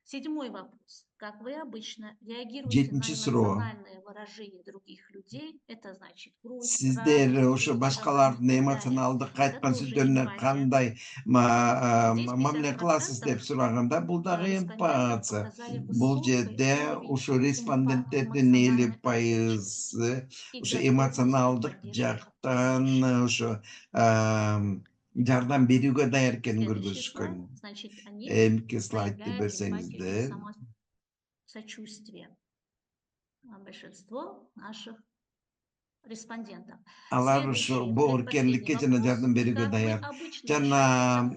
Седьмой вопрос. Как вы обычно реагируете на эмоциональные выражения других людей? Это значит грусть, сиздер ошо башкалардын эмоционалдык айткан сөздөрүнө кандай мамиле кыласыз деп сураганда, бул дагы эмпатия. Бул жерде ошо респонденттердин 50% ошо эмоционалдык жактан ошо жардам берүүгө даяр экенин көргөзүшкөн. Эмки слайдты берсеңиздер. Сочувствие. Большинство наших респондентов. Алар ошо боорукерликке жана жардам берүүгө даяр. Жана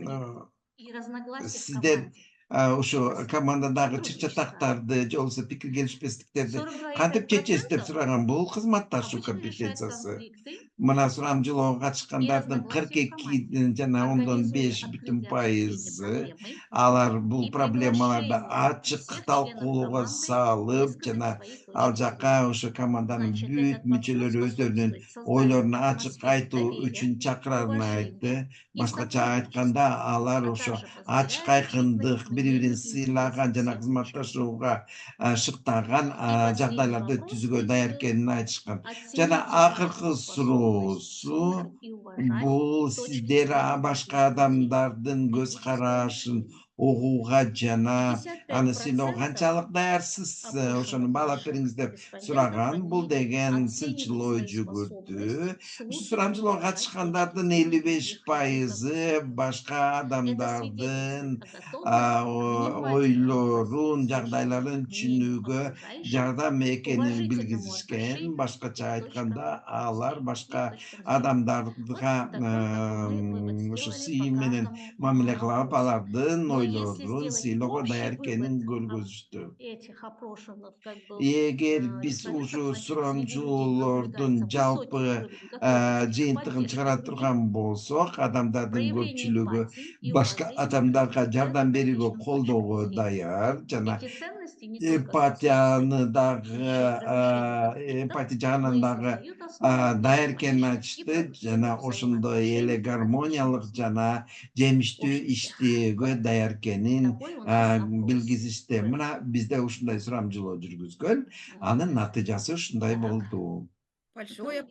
сиздер ошо командадагы чыр-чатактарды же болбосо пикир келишпестиктерди кантип чечесиз деп сураган. Бул кызматташуу компетенциясы. Мына сурамжылоого катышкандардын 42 жана 5% алар бул проблемаларды ачык талкуулоого салып жана ал жака ошо команданын бүт мүчөлөрү өздөрүнүн ойлорун ачык айтуу үчүн чакырарын айтты. Башкача айтканда алар ошо ачык айкындык, бири-бирин сыйлаган жана кызматташууга шыктаган жагдайларды түзүүгө даяр экенин айтышкан. Жана акыркы суроо болсу, слушать и уважать бул точки сиздер зрения башка других людей. адамдардын көз Этих карашын исследований угууга жана 55% аны сыйлоо канчалык даярсыз, ошону опрошенных баалап наших бериңиз деп респондентов, сураган. Бул они деген оценивают сынчылоо свою жүгүртүү. способность Ушул слушать и сурамжылоого уважать катышкандардын точки зрения других людей, 55% башка Это адамдардын свидетельствует о готовности внимательному ойлорун, слушать жагдайларын мнению түшүнүүгө окружающих, жардам экенин уважительному билгизишкен. отношению Башкача к айтканда, точкам алар зрения, башка их точкам зрения. адамдарга Вот такой как бы мы вывод ошо сделали сый по менен каждому мамиле кылып вопросу. алардын Но если ойлорун сделать сыйлоого даяр общий экенин вывод көргөзүштү. этих опрошенных, как бы Эгер биз респондентов, ушу значит, среди людей сурамжуулордун наблюдается жалпы высокий уровень готовности к жыйынтыгын поддержке чыгара других, турган болсок, адамдардын проявлению көпчүлүгү эмпатии и башка уважения к адамдарга другим жардам взглядам, берүүгө, различным точкам колдоого зрения. даяр жана Эти ценности не только эмпатияны способствуют дагы предотвращению конфликтов, эмпатия но жагынан и дагы создают основу даяр для экенин гармоничных и айтышты. Жана продуктивных ошондой эле взаимоотношений гармониялык различных жана жемиштүү общностях. иштөөгө Вот даяр экенин такой у нас опрос. билгизишти. Вывод. Мына бизде ушундай сурамжылоо жүргүзгөн. Анын натыйжасы ушундай Так. болду. Большое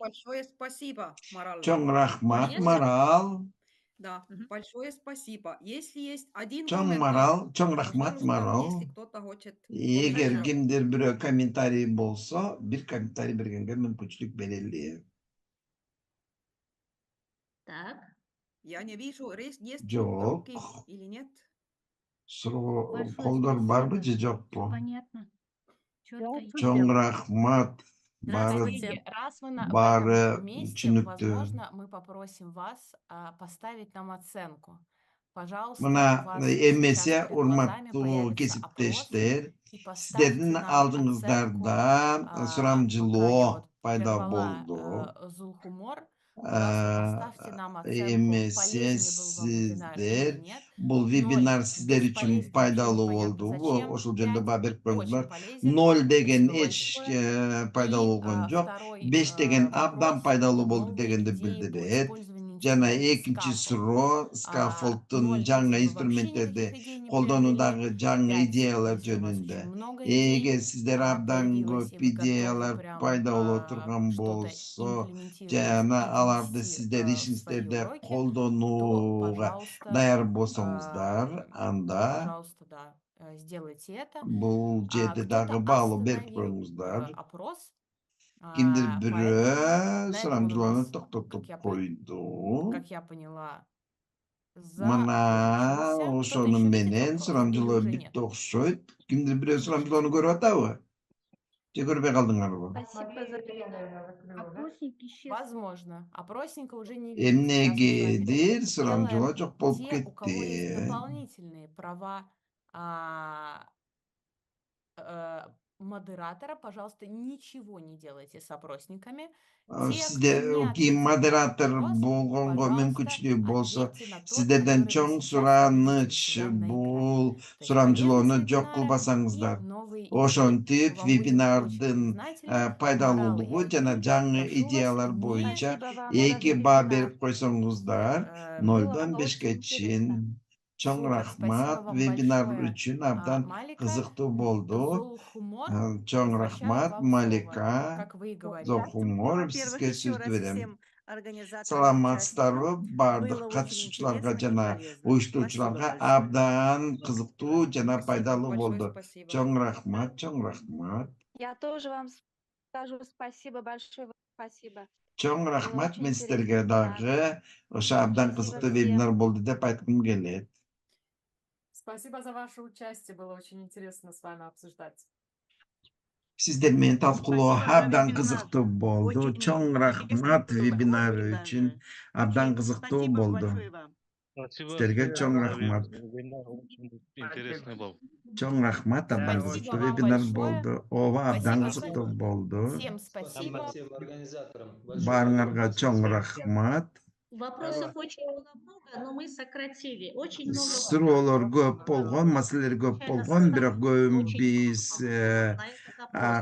спасибо, Марал. Чоң рахмат, Если- Марал. Да, Мгм. большое спасибо. Если есть один Чоң комментарий, Марал, чоң рахмат, пожалуйста, Марал. если кто-то хочет. Эгер Хорошо. кимдир бирөө комментарий болсо, бир комментарий бергенге мүмкүнчүлүк берели. Так, Я не вижу, есть Жок. руки или нет? Суроо Большое колдор барбы же спасибо. жокпу? Понятно. Чётко. Чоң рахмат. Баары Коллеги, раз вы в баары этом месте, түшүнүктүү. возможно, мы попросим вас поставить нам оценку. Пожалуйста, у Мына вас сейчас эмесе перед глазами урматтуу появится опрос, кесиптештер, и поставьте сиздердин нам алдыңыздарда оценку, сурамжылоо пока я пайда прервала болду. Зулхумор. Пожалуйста, поставьте нам оценку, Эмесе полезен был вам вебинар или сиздер, нет. бул вебинар сиздер үчүн Бесполезен, вообще пайдалуу непонятно болду. зачем. Ошол жөнүндө 5 баа берип очень коюңуздар. полезен. 0 деген Спасибо эч большое. пайдалуу болгон И, жок. второй 5 деген абдан вопрос пайдалуу это болду новые дегенди идеи по билдирет. использованию Жана инструмента экинчи Scaffold. суроо скафолдтун 0, жаңы где вы вообще инструменттерди никаких идей не колдонуудагы приобрели. жаңы 5, идеялар если у вас жөнүндө. очень много идей Эгер сиздер абдан появилось, көп и вы готовы идеялар прям пайда боло турган что-то болсо, имплементировать жана и аларды внести сиздер в свои ишиңиздерде уроки, то, колдонууга пожалуйста, даяр болсоңуздар, анда пожалуйста, да, сделайте это. бул жерде Кто-то дагы баалоо берип остановил коюңуздар. опрос, Кимдир поэтому бирөө на этом у сурамжылоону нас, токтотуп как койду. я поняла, Мына закончился. Кто-то ошону еще видит менен вопрос или сурамжылоо уже бүттү нет? окшойт. Кимдир бирөө сурамжылоону көрүп атабы? Же көрбөй калдыңарбы? Спасибо за опросник исчез. Возможно. Опросника уже не видно. Сейчас мы с Эмнегедир вами сурамжылоо делаем жок болуп те, у кого есть кетти. дополнительные права модератора, пожалуйста, ничего не делайте с опросниками. Те, Сизде кто не ким ответил на модератор вопрос, болгонго пожалуйста, мүмкүнчүлүгү болсо, ответьте на тот, сиздерден который вы чоң сейчас сураныч видите у себя на экране. бул То есть сурамжылоону полезность жок вебинара кылбасаңыздар. и новые идеи. Ошентип Вам будет очень вебинардын признательна. Марал и пайдалуулугу жана Айгүл, жаңы прошу вас идеялар не боюнча Спасибо вам, эки уровень баа вебинара. берип койсоңуздар, Было 0-дон очень 5-ке интересно. чейин. Чоң Супер, спасибо рахмат. вам Вебинар большое, үчүн абдан Малика. кызыктуу болду. Зулхумор, Чоң возвращаю рахмат, вам слово, Малика. как вы и говорили. Зохумор, Во-первых, сизге еще сөздү раз берем. всем организаторам и Саламатсыздарбы? участникам. Бардык Было очень катышуучуларга интересно и жана полезно. уюштуучуларга Спасибо большое. абдан кызыктуу жана Спасибо, пайдалуу большое болду. спасибо. Чоң рахмат, чоң рахмат. Я тоже вам скажу спасибо, большое спасибо. Чоң рахмат, очень мен сиздерге интересный дагы ошо абдан Спасибо кызыктуу всем. вебинар болду деп айткым келет. Спасибо за ваше участие. Было очень интересно с вами обсуждать. Сиздер менен талкуулоо Спасибо за абдан вебинар. кызыктуу болду. Очень Чоң рахмат интересный был, вебинар очень үчүн. даже. Абдан Очень кызыктуу спасибо болду. большое вам. Спасибо. Сиздерге чоң рахмат. Очень интересный был. Чоң рахмат, абдан Спасибо кызыктуу вам вебинар большое. болду. Ооба, абдан Спасибо кызыктуу болду. Всем спасибо. организаторам. Баарыңарга чоң рахмат. Вопросов очень было много, но мы сократили. Очень много Суроолор вопросов. көп болгон, маселелер көп болгон, бирок көбүн биз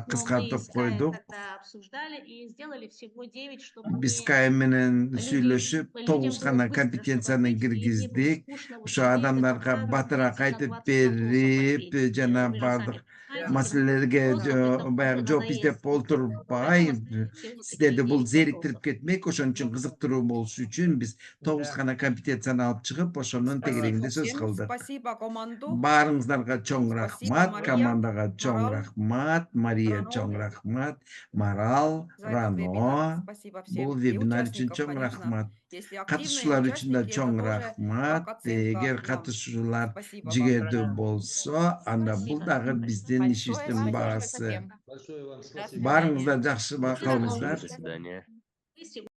кыскартып койдук. Тогда обсуждали и сделали всего 9, чтобы Биз Кай менен людям сүйлөшүп, было 9 гана быстро, компетенцияны чтобы ответить, и не было киргиздик. скучно вот Ошо ответы, адамдарга там батыраак 30 на айтып 20 вопросов берип, ответить. жана Вы же бардык сами маселелерге Просто баягы кому-то жооп издеп надоест. олтурбай, Все силерди бул такие зериктирип готовы. кетмек, ошон үчүн кызыктыруу болуш үчүн биз 9 гана компетенцияны алып чыгып, ошонун тегерегинде сөз Всем кылдык. спасибо команду. Баарыңыздарга чоң Спасибо, рахмат, Мария, командага чоң Марал, рахмат, Мария Рано. чоң рахмат, Марал, За этот вебинар. Рано. Спасибо Бул всем. И вебинар үчүн участников, чоң конечно. рахмат. Если активные Катышуулар үчүн да участники, это чоң тоже рахмат. как оценка Эгер нам. катышуулар Спасибо вам. жигердүү болсо, анда бул Спасибо. дагы биздин Большое ишибиздин спасибо баасы. Всем. Большое вам До спасибо. свидания. Баарыңыздар жакшы Спасибо. калыңыздар. До свидания. Спасибо.